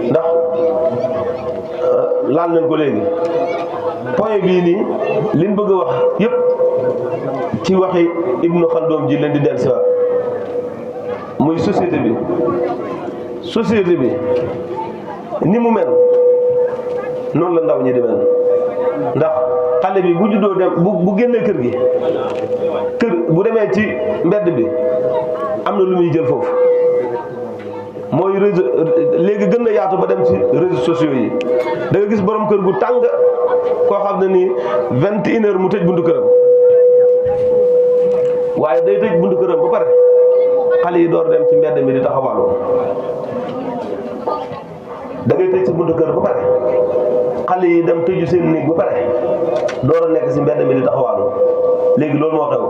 ndax laal nañ ko léegi point bii nii liñ bëgg a wax yëpp ci waxi Ibnu Xaldun ji leen di dellusiwaat muy société bi ni mu mel noonu la ndaw ñi di mel ndax xale bi bu juddoo dem bu génnee kër bu demee ci mbedd bi am na lu muy jël foofu mooy réseau léegi gën na yaatu ba dem ci réseaux sociaux yi da nga gis borom kër gu tàng koo xam ne nii 21 heures mu tëj buntu këram waaye day tëj buntu këram ba pare xale yi door dem ci mbedd mi di taxawaalu da ngay tëj ci buntu kër ba pare xale yi dem tëju seen néeg ba pare door a nekk ci mbedd mi di taxawaalu léegi loolu moo xew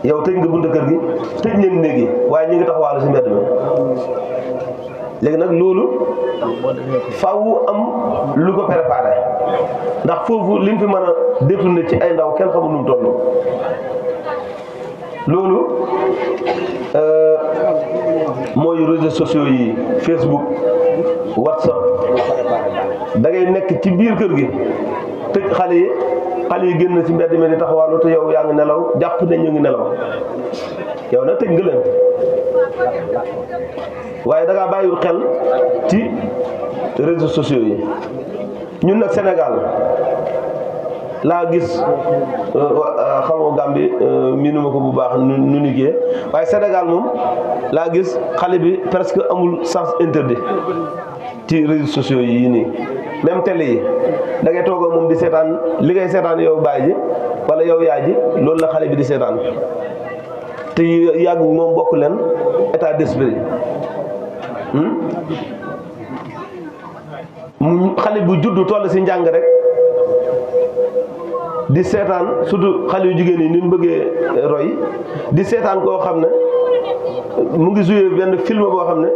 yow tëj nga buntu kër gi tëj ngeen néeg yi waaye ñu ngi taxawaalu ci mbedd mi léegi nag loolu faaw am lu ko préparé ndax foofu li mu fi mën a détourné ci ay ndaw kenn xamul nu mu toll loolu mooy réseaux sociaux yi Facebook WhatsApp da ngay nekk ci biir kër gi tëj xale yi génn ci mbedd mi di taxawaalu te yow yaa ngi nelaw jàpp ne ñu ngi nelaw yow nag tëj nga leen waaye da ngaa bàyyiwul xel ci réseaux sociaux yi ñun nag Sénégal laa gis xamoo Gambie miinuma ko bu baax nu niggee waaye Sénégal moom laa gis xale bi presque amul sens interdit ci réseaux sociaux yi nii même télé yi da ngay toog moom di seetaan li ngay seetaan yow baay ji wala yow yaay ji loolu la xale bi di seetaan te yàgg moom bokk leen état d'esprit xale bu juddu toll ci njàng rek di seetaan surtout xale yu jigéen yi ni ñu bëggee roy di seetaan koo xam ne mu ngi joué benn film boo xam ne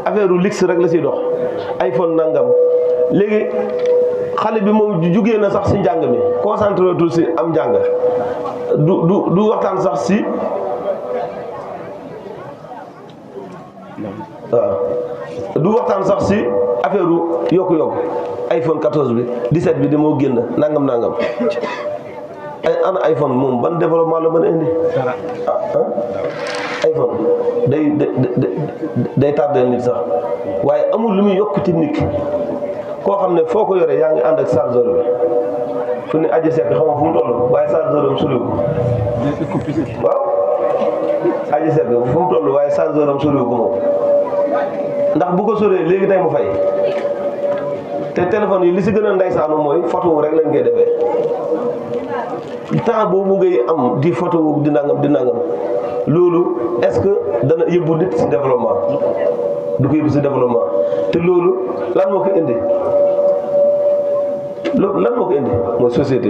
affaire u luxe rek la ciy dox iPhone nangam léegi xale bi moom jugee na sax ci njàng mi concentré tout ci am njàng du waxtaan sax ci waaw du waxtaan sax ci affaire u yokku-yokku iPhone 14 bi 17 bi di moo génn nangam ay ana iPhone moom ban développement la mën a indi iPhone day tardé nit sax waaye amul lu muy yokk ci nit koo xam ne foo ko yore yaa ngi ànd ak chargeur bi fu ne aji sekk xam nga fu mu toll waaye chargeur am soriwul waaw aji sekk fu mu toll waaye chargeur am soriwul ko moom ndax bu ko soree léegi tey mu fay te téléphone yi li si gën a ndeysaanu mooy photo rek lañ koy defee temps boobu ngay am di photo di nangam loolu est-ce que dana yóbbu nit si développement du ko yóbbu si développement te loolu lan moo ko indi mooy société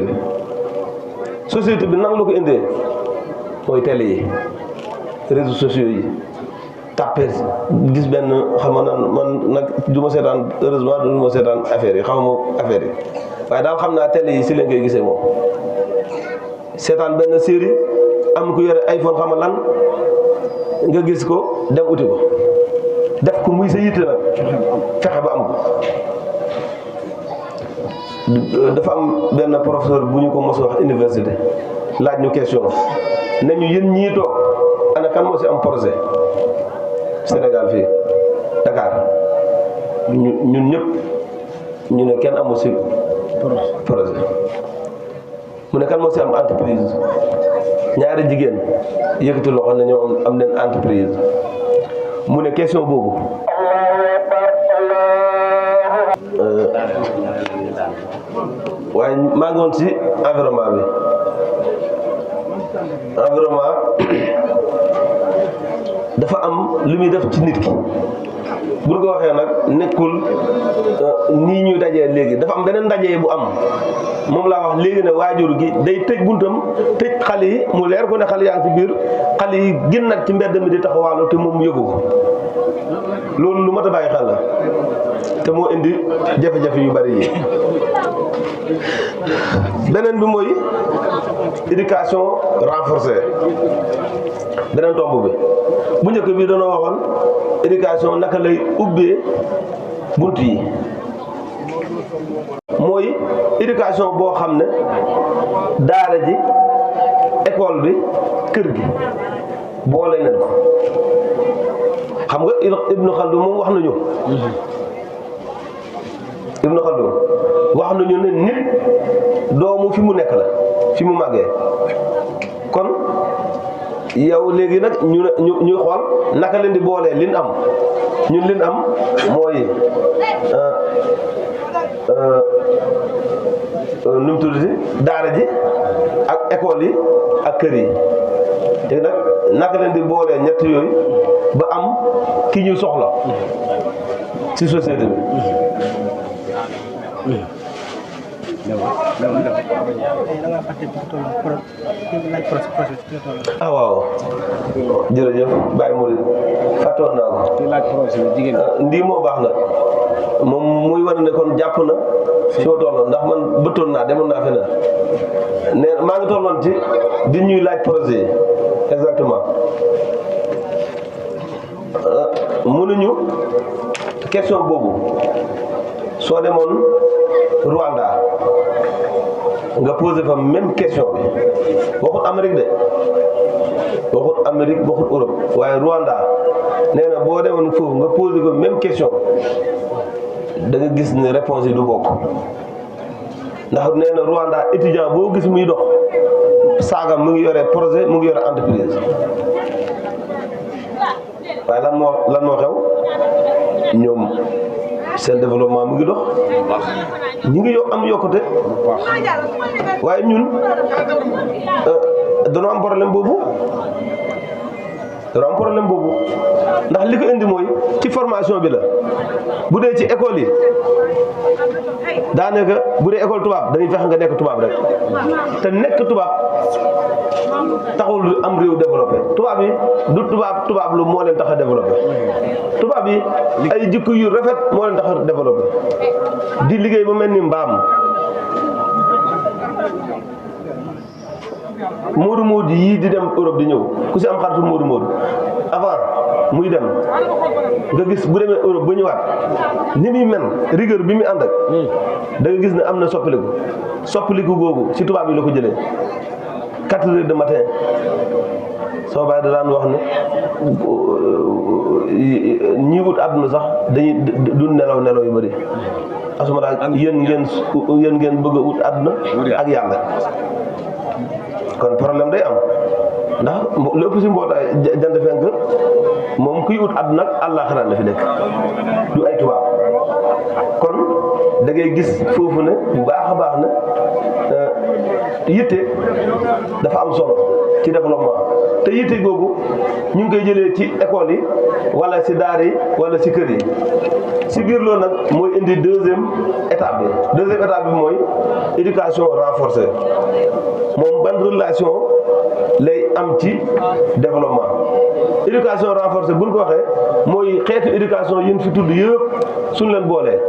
bi nan la ko indee mooy télé yi réseaux sociaux yi tàppee gis benn xam man nag du ma seetaan heureusement du ma seetaan affaire yi xamuma affaire yi waaye daal xam naa télé yi si leen koy gisee moom seetaan benn série am ku yore iPhone xam lan nga gis ko dem uti ko def ko muy sa yitte nag fexe ba am ko dafa am benn professeur bu ñu ko mos wax université laaj ñu question ne ñu yéen ñii toog ana kan moo si am projet Sénégal fii Dakar ñun ñëpp ñu ne kenn amu si projet mu ne kan moo si am entreprise ñaari jigéen yëkkati loxo ne ñoo am leen entreprise mu ne question boobu waaye maa ngi woon si environnement dafa am lu muy def ci nit ki bu ñu ko waxee nag nekkul nii ñuy dajee léegi dafa am beneen ndaje bu am moom laa wax léegi ne waajur gi day tëj buntam tëj xale yi mu leer ko ne xale yaa ngi ci biir xale yi génn nag ci mbedd mi di taxawaalu te moom yëgu ko loolu lu mat a bàyyi xel la te moo indi jafe-jafe yu bari yi. beneen bi mooy éducation renforcée beneen tomb bi bu njëkk bi dañoo waxoon éducation naka lay ubbee bunt yi mooy éducation boo xam ne daara ji école bi kër gi boole nañ ko xam nga Ibnu Khaldun moom wax nañu Ibnu Khaldun wax nañu ne nit doomu fi mu nekk la fi mu màggee kon yow léegi nag ñu xool naka leen di boolee liñ am ñun liñ am mooy nu mu tudd si daara ji ak école yi ak kër yi te nag naka leen di boolee ñett yooyu ba am ki ñu soxla ci société bi. ah waaw jërëjëf Baye Mouride fàttoon naa ko ndii moo baax na moom muy wane ne kon jàpp na fi ma tolloon ndax man bëttoon naa demoon naa feneen ne maa ngi tolloon ci di ñuy laaj projet yi exactement mënuñu question boobu soo demoon Rwanda nga posé fa même question bi waxut Amérique de waxut Amérique waxut Europe waaye Rwanda nee na boo demoon foofu nga posé ko même question da nga gis ne réponse yi du bokk ndax nee na Rwanda étudiant boo gis muy dox saagam mu ngi yore projet mu ngi yore entreprise waaye lan moo xew ñoom seen développement mu ngi dox ñu ngi am yokkute waaye ñun dañoo am problème boobu ndax li ko indi mooy ci formation bi la bu dee ci école yi daanaka bu dee école tubaab dañuy fexe nga nekk tubaab rek te nekk tubaab taxul am réew développé tubaab yi du tubaab lu moo leen tax a développé tubaab yi ay jikko yu rafet moo leen tax a développé di liggéey ba mel ni mbaam moodu yii di dem Europe di ñëw ku si am xaritu moodu avant muy dem nga gis bu demee Europe ba ñëwaat ni muy men rigueur bi muy ànd ak da nga gis ne am na soppaliku googu si tubaab yi la ko jëlee 4 heures de matin soo bàyyi da daan wax ne ñi wut àdduna sax dañuy du nelaw yu bëri asuma daal yéen ngeen bëgg a wut àdduna ak yàlla kon problème day am ndax lu ëpp si mbootaay jant fenk moom kuy wut àdduna ak àllaaxira la fi nekk du ay tubaab kon da ngay gis foofu ne bu baax a baax ne yitte dafa am solo ci développement te yitte googu ñu ngi koy jëlee ci école yi wala si daara yi wala si kër yi si biir loolu nag mooy indi deuxième étape bi mooy éducation renforcée moom ban relation lay am ci développement. éducation renforcée buñ ko waxee mooy xeetu éducation yi ñu fi tudd yëpp suñ leen boolee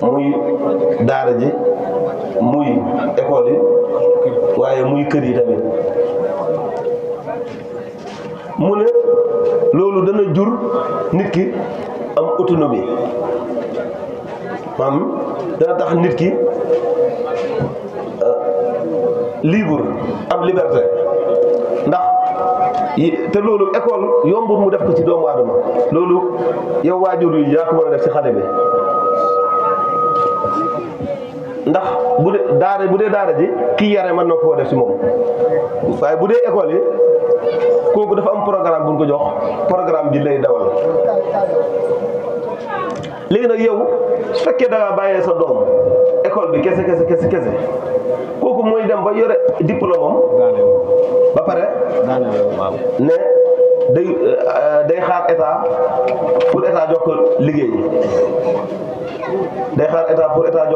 muy daara ji muy école yi waaye muy kër yi tamit mu ne loolu dana jur nit ki am autonomie maanaam dana tax nit ki libre am liberté ndax te loolu école yombul mu def ko ci doomu aadama loolu yow waajur yi yaa ko mën a def ci xale bi ndax bu dee daara ji kii yare mën na koo def ci moom waaye bu dee école yi kooku dafa am programme bu ñu ko jox programme bi lay dawal léegi nag yow su fekkee da ngaa bàyyee sa doom école bi kese kooku mooy dem ba yore diplôme am ba pare ne day xaar état pour état jox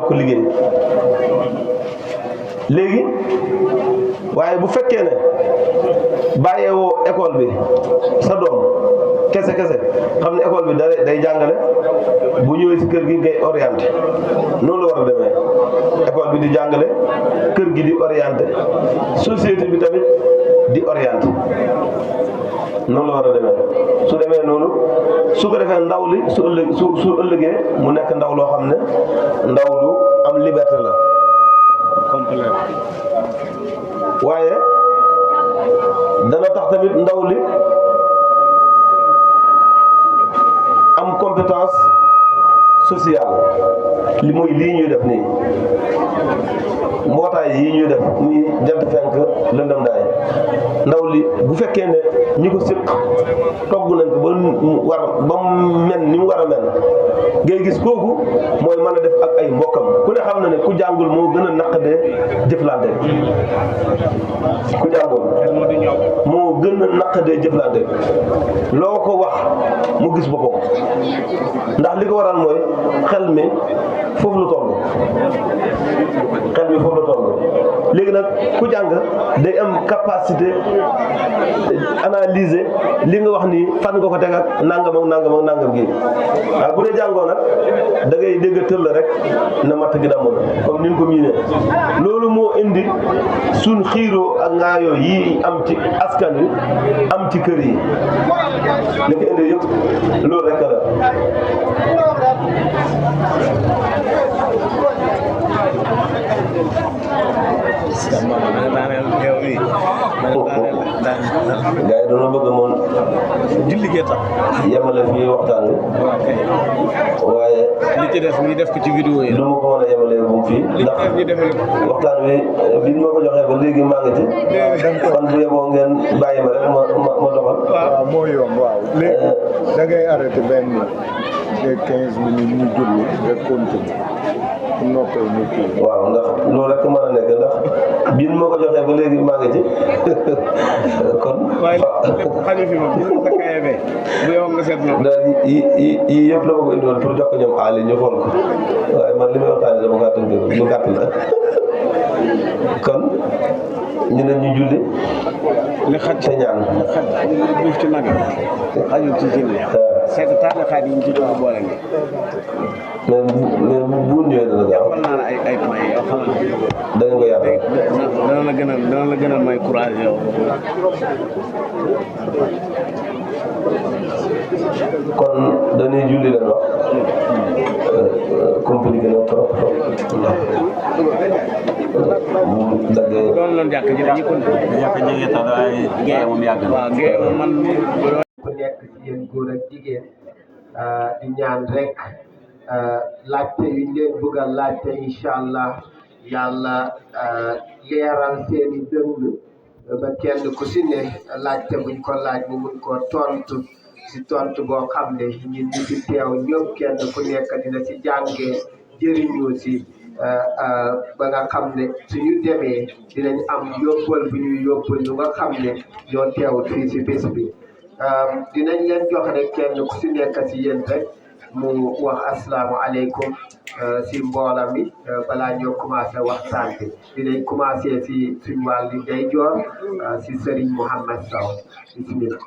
ko liggéey léegi waaye bu fekkee ne bàyyeewoo école bi sa doom kese xam ne école bi day jàngale bu ñëwee ci kër gi ngay orienté noonu la war a demee école bi di jàngale kër gi di orienté société bi tamit di orienté noonu la war a demee su demee noonu su ko defee ndaw li su ëllëgee mu nekk ndaw loo xam ne ndaw lu am liberté la complet waaye dana tax tamit ndaw li am compétence sociale li muy lii ñuy def nii mbootaay yi ñuy def muy jant fenk lëndëm daay ndaw li bu fekkee ne ñi ko séq togg nañ ko ba mu mel ni mu war a mel ngay gis kooku mooy mën a def ak ay mbokkam ku ne xam na ne ku jàngul moo gën a naqadee jëflante ku jàngul moo gën a naqadee jëflante loo ko wax mu gis boppam ndax li ko waral mooy xel mi foofu la toll xel mi foofu la toll léegi nag ku jàng day am capacité analyser li nga wax nii fan nga ko teg ak nangam gi waaw bu dee jàngoo nag da ngay dégg tël la rek na matt gi damm na comme ni ñu ko miinee loolu moo indi suñ xiiroo ak ŋaayoo yi am ci askan wi am ci kër yi li ko indi yëpp loolu rek la. gars yi doon bëgg moom julli gee tax yemale fii waxtaan wi waaye li ci des ñu def ko ci vidéo yi lu ma ko mën a yemale bu fii ndax waxtaan wi bi ñu ma ko joxee ba léegi maa ngi ci kon bu yeboo ngeen bàyyi ma rek ma doxal. waaw moo yomb waaw léegi da ngay arrêté benn de 15 minutes ñu julli nga continuer noppal ñu kii. waaw ndax loolu rek mën a nekk ndax biñ ma ko joxee ba léegi maa ngi ci kon. waaye xajul fi moom gis nga sa kaye bee bu yow nga seet moom. daal yii yëpp la ma ko indiwoon pour jox ko ñoom aali ñu xool ko waaye man li may waxtaanee dama kaa tënk lu gàtt la kon ñu ne ñu julli. li xaj te ñaan. xaj duuf ci nag xajul ci jënd. seet taal xaaj yi ñu ci doon boole nii. mais bu ñëwee dana gaaw. jàppal naa ne ay points yoo xamante ni. da nga ko yaatal. dana la gën a may courage yow. kon dañuy julli leen wax. compliqué na trop trop. daggee. doon loon jàkk ji dañuy continuer. jàkk ji ngi tax waaye géeye moom yàgg na. waaw géeye moom man. ku nekk ci yéen góor ak jigéen di ñaan rek laajte yi ñu leen bëgg a laajte incha allah yàlla leeral seeni dënn ba kenn ku si ne laajte buñ ko laaj mu mun koo tontu si tontu boo xam ne ñun ñi fi teew ñëpp kenn ku nekk dina si jàngee jëriñoo si ba nga xam ne suñu demee dinañ am yóbbal bu ñuy yóbbal ñu nga xam ne ñoo teewut fii si bés bi. dinañ leen jox rek kenn ku si nekk si yéen rek mu wax asalaamualeykum si mboola mi balaa ñoo commencé waxtaan bi dinañ commencé si suñu wàllu ndeyjoor si Serigne Mouhamed Sow bismillah.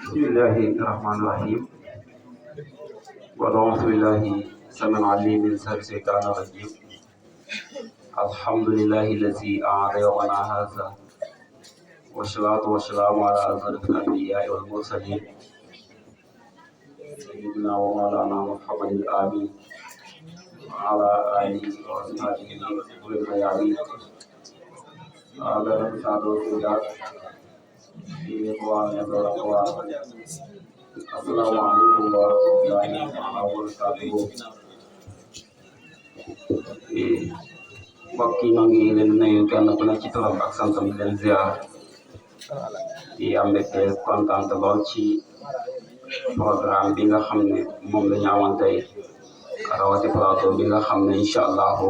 bismillahi rahmani rahim wa a'uuzu billahi samil alim min sharri shaytaani rajim alhamdulillahi allazi a'ada yawmana hadha wassalatu wassalamu ala ashrafil anbiya'i wal mursalin sayyidina wa mawlana muhammadin amin wa ala alihi wa sahbihi ulil bayanin ala sadu sudat assalamu alaikum wa rahmatullahi wa barakatuh. mbokk yi ñoo ngi leen nuyu kenn ku nekk ci turam ak santam di leen ziar di am mbégte kontaan lool ci programme bi nga xam ne moom la ñu amoon tey rawati plateau bi nga xam ne incha allahu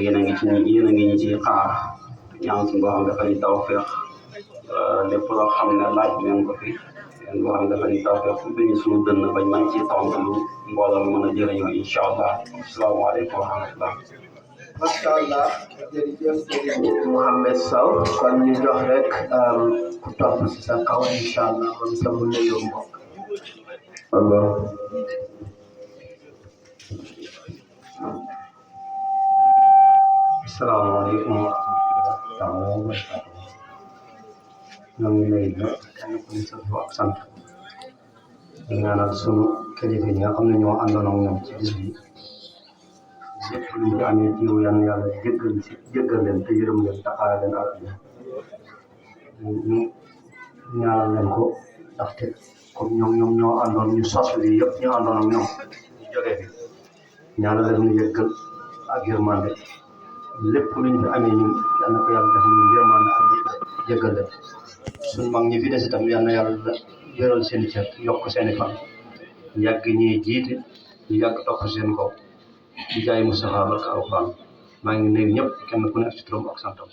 yéen a ngi ñu ci xaar ñaan suñu boo xam dafa ñu tawfeex lépp loo xam ne laaj ngeen ko fi yéen boo xam dafa ñu tawfeex fu ñu suñu dënn bañ mën ci tontu lu mbooloo mi mën a jëriñoo incha allah asalaamaaleykum wa rahmatullah. macha allah jërëjëf Serigne Mouhamed Sow kon ñu jox rek ku topp si sa kaw incha allah moom itam mu nuyoo mbokk. Allah. asalaamaaleykum wa rahmatullah. taala wa barakatuh ñoo ngi lay kenn ku ne sa tur ak sant di ñaanal sunu kilifa yi nga xam ne ñoo àndoon ak ñoom ci bis bi lépp lu ñu amee jiw yan yàlla jéggal leen te yërëm leen taxaare leen ak ñu ñaanal leen ko ndaxte comme ñoom ñoo àndoon ñu sos lii yëpp ñu àndoon ak ñoom ñu jógee fi ñaanal leen ñu yëggal ak yërmande lépp lu ñu fi amee ñun yal na ko yàlla def ñu yërmande ak jéggal leen suñu mag ñi fi des itam yal na yàlla wéral seen i cër yokk seen i fan yàgg ñuy jiite ñu yàgg topp seen kaw di jaay Moustapha barka alquran maa ngi nuyu ñëpp kenn ku ne ak ci turam ak santam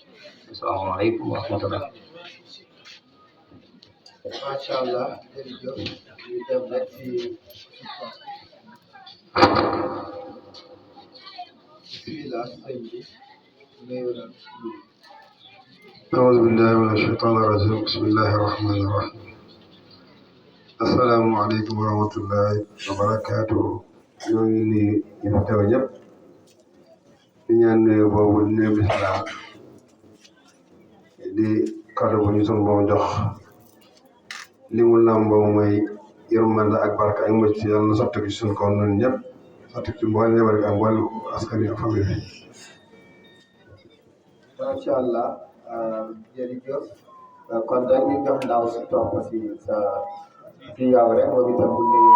asalaamaaleykum wa rahmatullah macha allah jërëjëf ñu dem rek ci bismillah sëñ bi nuyu na أعوذ بالله من الشيطان الرجيم بسم الله الرحمن الرحيم السلام عليكم ورحمة الله وبركاته ñoo ngi nii ñu fi teew ñëpp di ñaan nuyu boobu di nuyu lislaam di kàddu bu ñu sunu boobu jox li mu làmboo mooy yërmande ak barke ak mucc yàlla na sotti ci suñu kaw ñun ñëpp sotti ci mboolem njaboot gi ak mboolem askan wi ak famille bi. macha allah jërëjëf kon dañuy jox ndaw si topp si sa si yow rek moom itam bu nuyu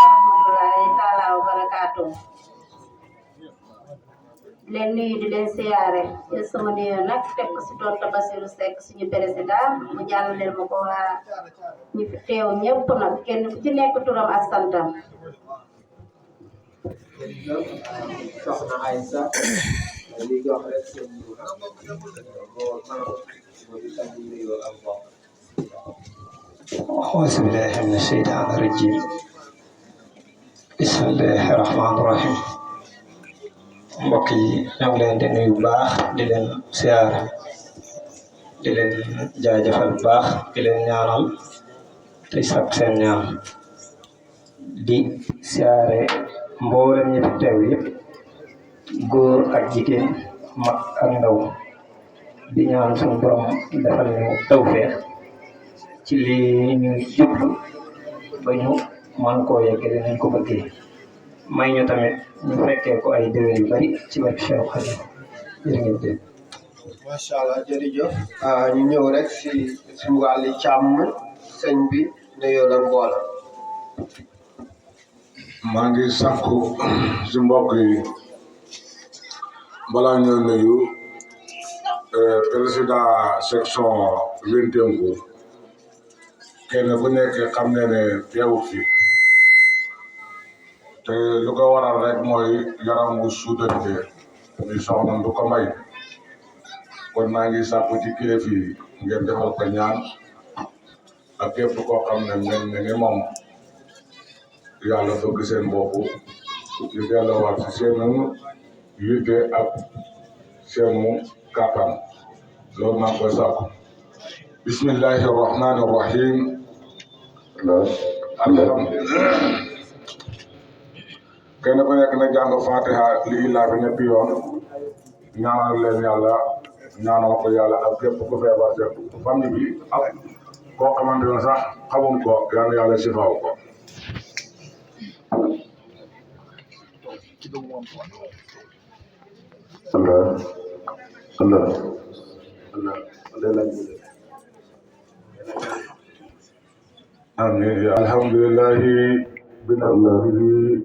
warahmatullahi taala wa barakaatu leen nuyu di leen siyaare jël sama nuyoo nag teg ko si tonton Bassirou Seck suñu président mu jàllaleel ma ko waa ñi fi teew ñëpp nag kenn ku ci nekk turam ak santam jërëjëf soxna Aïssa li jox rek seen nuyoo ak mbokk أعوذ بالله من الشيطان الرجيم بسم الله الرحمن الرحيم mbokk yi ñoo ngi leen di nuyu bu baax di leen siyaar di leen jaajëfal bu baax di leen ñaanal tey sàkk seen ñaan di siyaare mboolem ñi fi teew yëpp góor ak jigéen mag ak ndaw di ñaan suñu borom defal ñu tawfeex ci lii ñu jublu ba ñu man koo yeggale nañ ko bëggee may ñu tamit ñu fekkee ko ay déwén yu bari ci barke Cheikh Khadim jërë ngeen jëf. macha allah jërëjëf ñu ñëw rek si suñu wàllu càmm sëñ bi nuyoo la mboola maa ngi sàkku si mbokk yi balaa ñoo nuyu président section 21 kenn ku nekk xam ne ne teewu fi te lu ko waral rek mooy yaram wu suudante muy soxna du ko may kon maa ngi sàkku ci kilifa yi ngeen defal ko ñaan ak képp koo xam ne mel ne ni moom yàlla fëgg seen bopp ñu delluwaat si seen yitte ak seenu kàttan loolu maa ngi koy sàkku bismillahi rahmani rahim alhamdulillah kenn ku nekk na jàng fatiha li ilaa fi ñetti yoon ñaanal leen yàlla ñaanal ko yàlla ak képp ku feebar seen famille bi ak koo xamante ne sax xamum ko yàlla yàlla sifaaw ko amin ya alhamdulillahi bina'matihi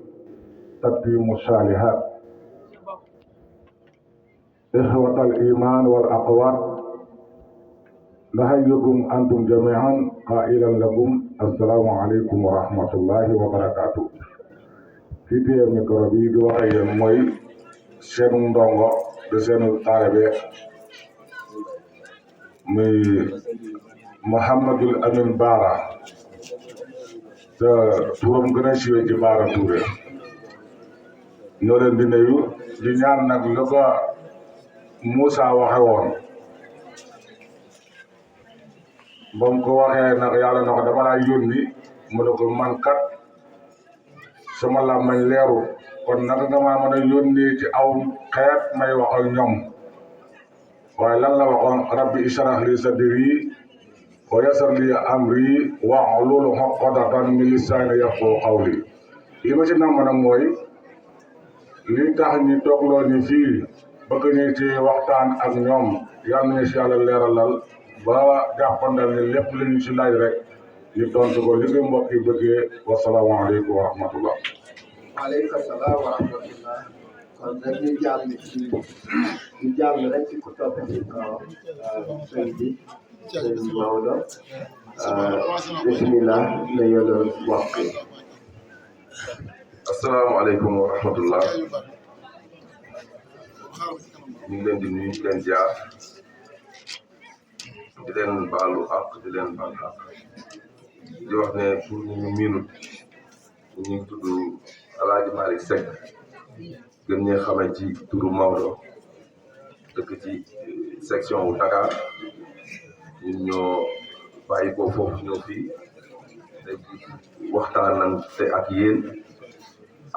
تتم الصالحات إخوة الإيمان والأقوات نحييكم أنتم جميعا قائلا لكم السلام عليكم ورحمة الله وبركاته في ميكرو بي di wax ak yéen mooy seenu ndongo de seenu taalibe muy Mouhamadul Amin Bara te turam gën a siiwee ci Bara Touré ñoo leen di nuyu di ñaan nag lu ko Moussa waxe woon ba mu ko waxee nag yàlla na ko dama laa yónni mu ne ko man kat sama làmmiñ leeru kon naka nga maa mën a yónnee ci aw xeet may wax ak ñoom waaye lan la waxoon rabbi ishrah li sadri wa yassir li amri wahlul uqdatan min lisani yafqahu qawli li ma ci nam nag mooy li tax ñu toogloo ni fii bëgg ñu ci waxtaan ak ñoom yal nañu si yàlla leeralal ba jàppandal ni lépp lu ñu si laaj rek ñu tontu ko li nga mbokk yi bëggee wasalaamaaleykum wa rahmatullah. waaleykum salaam wa rahmatullah. kon rek ñu jàll rek ci ku topp ci kaw sëñ bi sëñ Maodo bismillah na yàlla wax. asalaamaaleykum wa rahmatullah. ñu ngi leen di nuyu di leen jaar di leen baalu àq di leen baal àq di wax ne pour ñu miinut ñu ngi tudd Alaaji Malick Seck gën ñee xamee ci turu Maodo dëkk ci section wu Dakar ñun ñoo bàyyi ko foofu ñëw fii waxtaanante ak yéen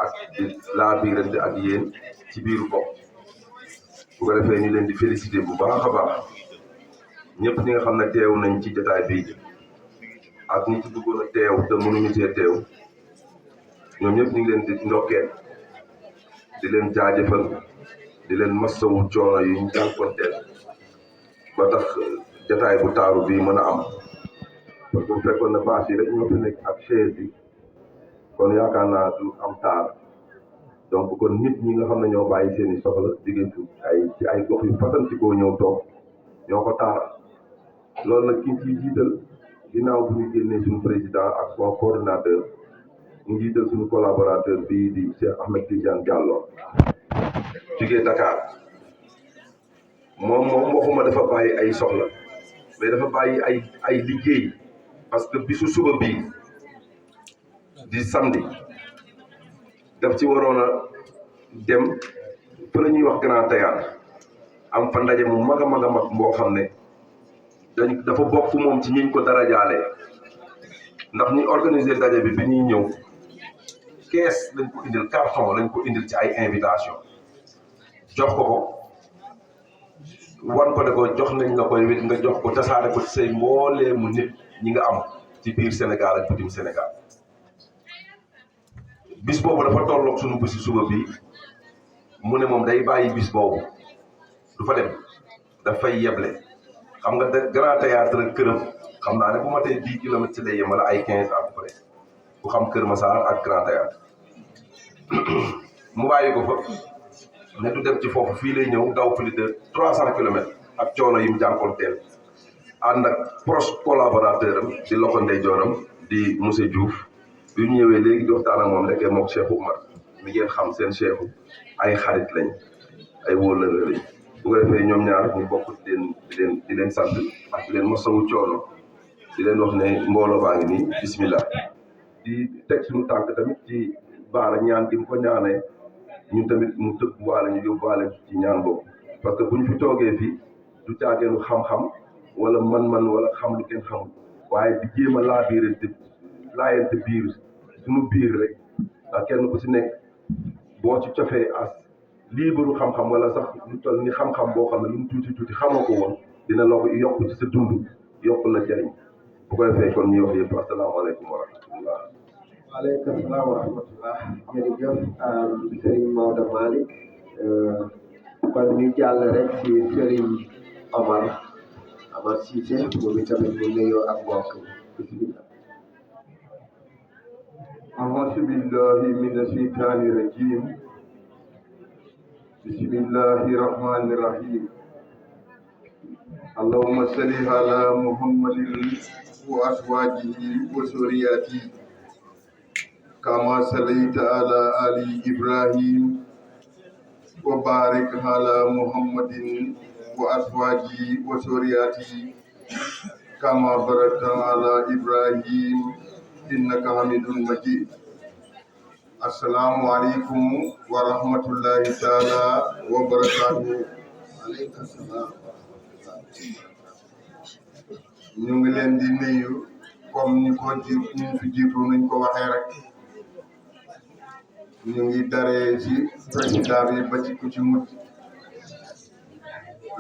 ak di laabirante ak yéen ci biiru bopp bu ko defee ñu leen di féliciter bu baax a baax ñëpp ñi nga xam ne teew nañ ci jotaay bii ak ñi ci bëggoon a teew te mënuñu see teew ñoom ñëpp ñu ngi leen di ndokkeel di leen jaajëfal di leen masawu coono yi ñu jànkonteel ba tax jotaay bu taaru bii mën a am parce que bu fekkoon ne bâche yi rek ñoo fi nekk ak chaise bi kon yaakaar naa du am taar donc kon nit ñi nga xam ne ñoo bàyyi seen i soxla jigéen ci ay gox yu fasantikoo ñëw toog ñoo ko taaral loolu nag ki ciy jiital ginnaaw bu ñu génnee suñu président ak son coordinateur ñu jiital suñu collaborateur bii di Cheikh Ahmed Tidiane Diallo jugee Dakar moom waxuma dafa bàyyi ay soxla mais dafa bàyyi ay liggéey parce que bisu suba bii di samedi daf ci waroon a dem fa la ñuy wax Grand Théâtre am fa ndaje mu mag a mag a mag boo xam ne dafa bokk moom ci ñiñ ko dara jaalee ndax ñi organiser daje bi ñuy ñëw kees lañ ko indil carton lañ ko indil ci ay invitation jox ko wan ko ne ko jox nañ la koy wit nga jox ko tasaare ko ci say mbooleemu nit ñi nga am ci biir Sénégal ak bitim Sénégal bis boobu dafa tolloog suñu bési suba bi mu ne moom day bàyyi bis boobu du fa dem dafay yeble xam nga Grand Théâtre këram xam naa ne bu ma tey 10 kilomètres ci lay yem wala ay 15 à peu près ku xam Kër Massar ak Grand Théâtre mu bàyyi ko fa ne du dem ci foofu fii lay ñëw daw plus de 300 kilomètres ak coono yi mu jànkoonteel ànd ak proche collaborateur am di loxo ndeyjooram di monsieur Diouf bi ñu ñëwee léegi di waxtaan ak moom nekkee moom Cheikh Oumar mi ngeen xam seen cheikh ay xarit lañ ay wóolëre lañ bu ko defee ñoom ñaar ñu bokk di leen sant ak di leen mosawu coono di leen wax ne mbooloo baa ngi nii bismillah di teg suñu tànk tamit ci baara ñaan di ko ñaanee ñun tamit mu tëb waale ñu yóbbaale ci ñaan boobu parce que bu ñu fi toogee fii du caageenu xam-xam wala man-man wala xam lu kenn xamul waaye di jéem a laayante biir suñu biir rek ndax kenn ku si nekk boo ci cofee as liibaru xam-xam wala sax lu toll ni xam-xam boo xam ne lu mu tuuti xamoo ko woon dina la ko yokk ci sa dund yokk la jariñ bu ko defee kon ñuy wax yëpp asalaamaaleykum wa rahmatullah. waaleykum salaam wa rahmatullah jërëjëf Serigne Maodo Malick kon ñu jàll rek ci Serigne Omar Cissé moom itamit mu nuyoo ak mbokk bismillah. أعوذ بالله من الشيطان الرجيم بسم الله الرحمن الرحيم اللهم صل على محمد وأزواجه وذريته كما صليت على آل إبراهيم وبارك على محمد وأزواجه وذريته كما باركت على إبراهيم إنك حميد مجيد السلام عليكم ورحمة الله تعالى وبركاته. waaleykum salaam. ñu ngi leen di nuyu comme ñu fi jiitu nañ ko waxee rek ñu ngi daree ci président bi ba ci ku ci mujj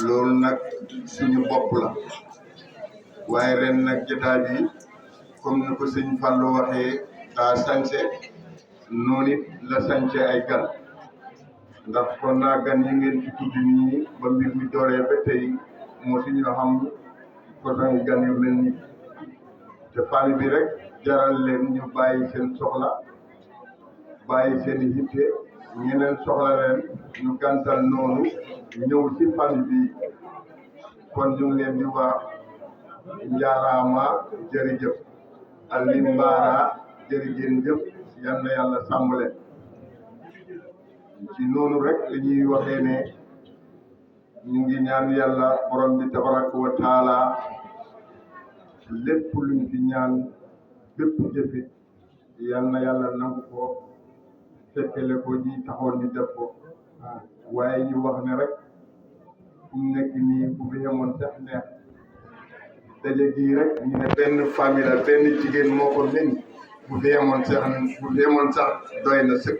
loolu nag suñu bopp la waaye ren nag jotaay bi comme ni ko sëñ Fallou waxee daa sañse noonu it la sañse ay gan ndax kon naa gan yi ngeen ci tudd nii ba mbir mi dooree ba tey moo si ñu xam façon gan yu mel ni te famille bi rek jaral leen ñu bàyyi seen soxla bàyyi seen yitte ñeneen soxla leen ñu gàntal noonu ñëw ci famille bi kon ñu ngi leen di wax njaaraama jërëjëf Ali Mbaara jërëjëf yal na yàlla sàmm leen ci noonu rek dañuy waxee ne ñu ngi ñaan yàlla borom bi tabaraka wa taala lépp luñ fi ñaan bépp jëfit yal na yàlla nangu ko fekkele ko ji taxoon ñu def ko waaye ñu wax ne rek fu mu nekk nii bu fi yemoon sax neex daje gii rek ñu ne benn famille la benn jigéen moo ko meññ bu fi yemoon sax doy na sëkk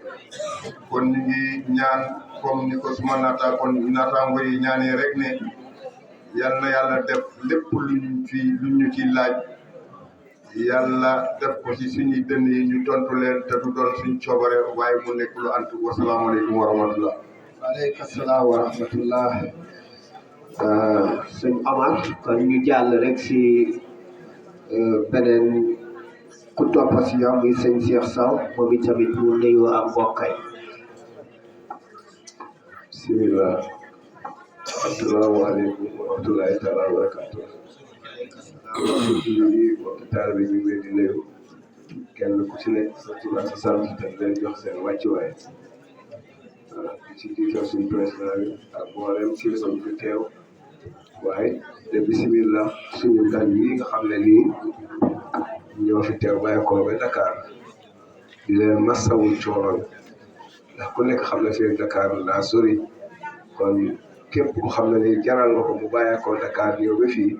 kon ñu ngi ñaan comme ni ko suma naataango yi ñaanee rek ne yal na yàlla def lépp luñ ñu ci laaj yàlla def ko ci suñuy dënn yi ñu tontu leen te du doon suñ coobare waaye mu nekk lu antu wasalaamaaleykum wa rahmatullah. waaleykum salaam wa rahmatullah. sëñ Amar kon ñu jàll rek si beneen ku topp si yow muy sëñ Cheikh Sow moom itamit mu nuyoo ak mbokk yi. bismillah. asalaamaaleykum wa rahmatullahi taala wa barakatuh. mbokki taalibe bi ñu ngi leen di nuyu kenn ku ci nekk sa tur ak sa sant te leen jox seen wàccuwaay di ci jiital suñu président bi ak mboolem kilifa bi fi teew waaye de bismillah suñu gan yi nga xam ne nii ñoo fi teew bàyyi ko ba Dakar di leen masawul coono ndax ku nekk xam ne fii Dakar daa sori kon képp ku xam ne ni jaral nga ko mu bàyyi ko Dakar ñëw ba fii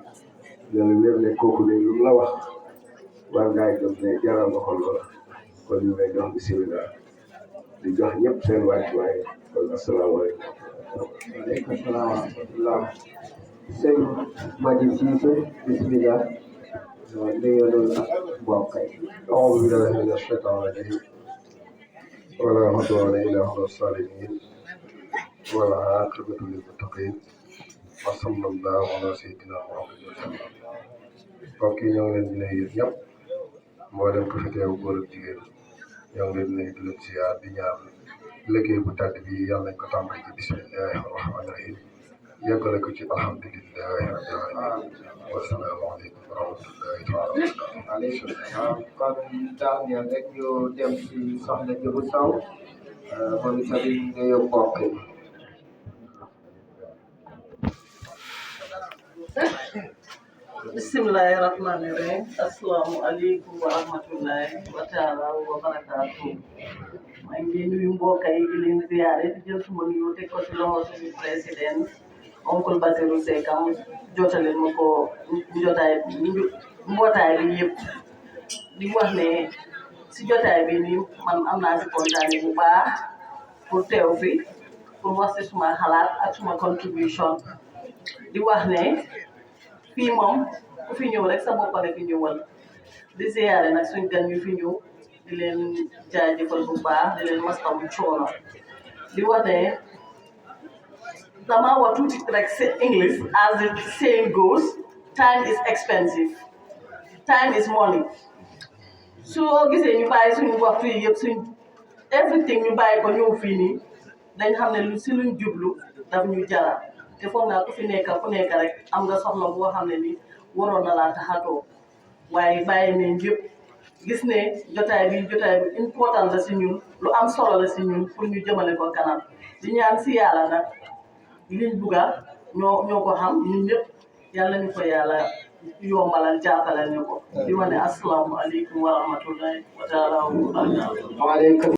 ñooñu ñëpp ne kooku ne lu mu la wax war ngaa gëm ne jaral nga ko loola kon ñu lay jox bisimilah di jox ñëpp seen wàccuwaay kon asalaamaaleykum. waaleykum salaam wa rahmatullah. sëñ Madi Cissé bisimilah. waaw nuyoo loolu ak mbokk yi. أعوذ بالله من الشيطان الرجيم ولا عدوان إلا على الصالحين والعاقبة للمتقين وصلى الله على سيدنا محمد وسلم. mbokk yi ñoo ngi leen di nuyu ñëpp mboolem ku fi teew góor ak jigéen ñoo ngi leen di nuyu di leen ziar di ñaan liggéey bu tàdd bi yàlla nañ ko tàmbali ci bismillahi rahmaani rahim yeggale ko ci alhamdulillahi rabbil alamin wasalaamaaleykum wa rahmatullahi taala wa barakatuh. waaleykum salaam. kon daaneel rek ñu dem si soxna Diabou Sow moom itamit nuyoo mbokk yi. bismillahi rahmani rahim assalamu aleykum wa rahmatullahi wa taala wa barakatuh. maa ngi nuyu mbokk yi di leen ziare di jël suma nuyoo teg ko si loxo suñu président oncle Basirou Seck am jotaleel ma ko mbootaay bi yëpp di wax ne si jotaay bi nii man am naa si kontaan bu baax pour teew fi pour wax si suma xalaat ak suma contribution di wax ne fii moom ku fi ñëw rek sa bopp la fi ñëwal di ziare nag suñ gan ñu fi ñëw di leen jaajëfal bu baax di leen mastawu coono di wax ne dama wax tuuti rek si English as the saying goes time is expensive time is money soo gisee ñu bàyyi suñu waxtu yi yëpp suñ everything ñu bàyyi ko ñëw fii nii dañ xam ne lu si luñ jublu daf ñu jaral te foog naa ku fi nekk rek am nga soxla boo xam ne ni waroon na laa taxatoo waaye bàyyi nañ yëpp gis ne jotaay bi important la si ñun lu am solo la si ñun pour ñu jëmale ko kanam di ñaan si yàlla nag liñ bugga ñoo ko xam ñun ñëpp yàlla ñu ko yàlla yombalal jàppalal ñu ko di wane asalaamaaleykum wa rahmatullahi wa taala wa barakatuh.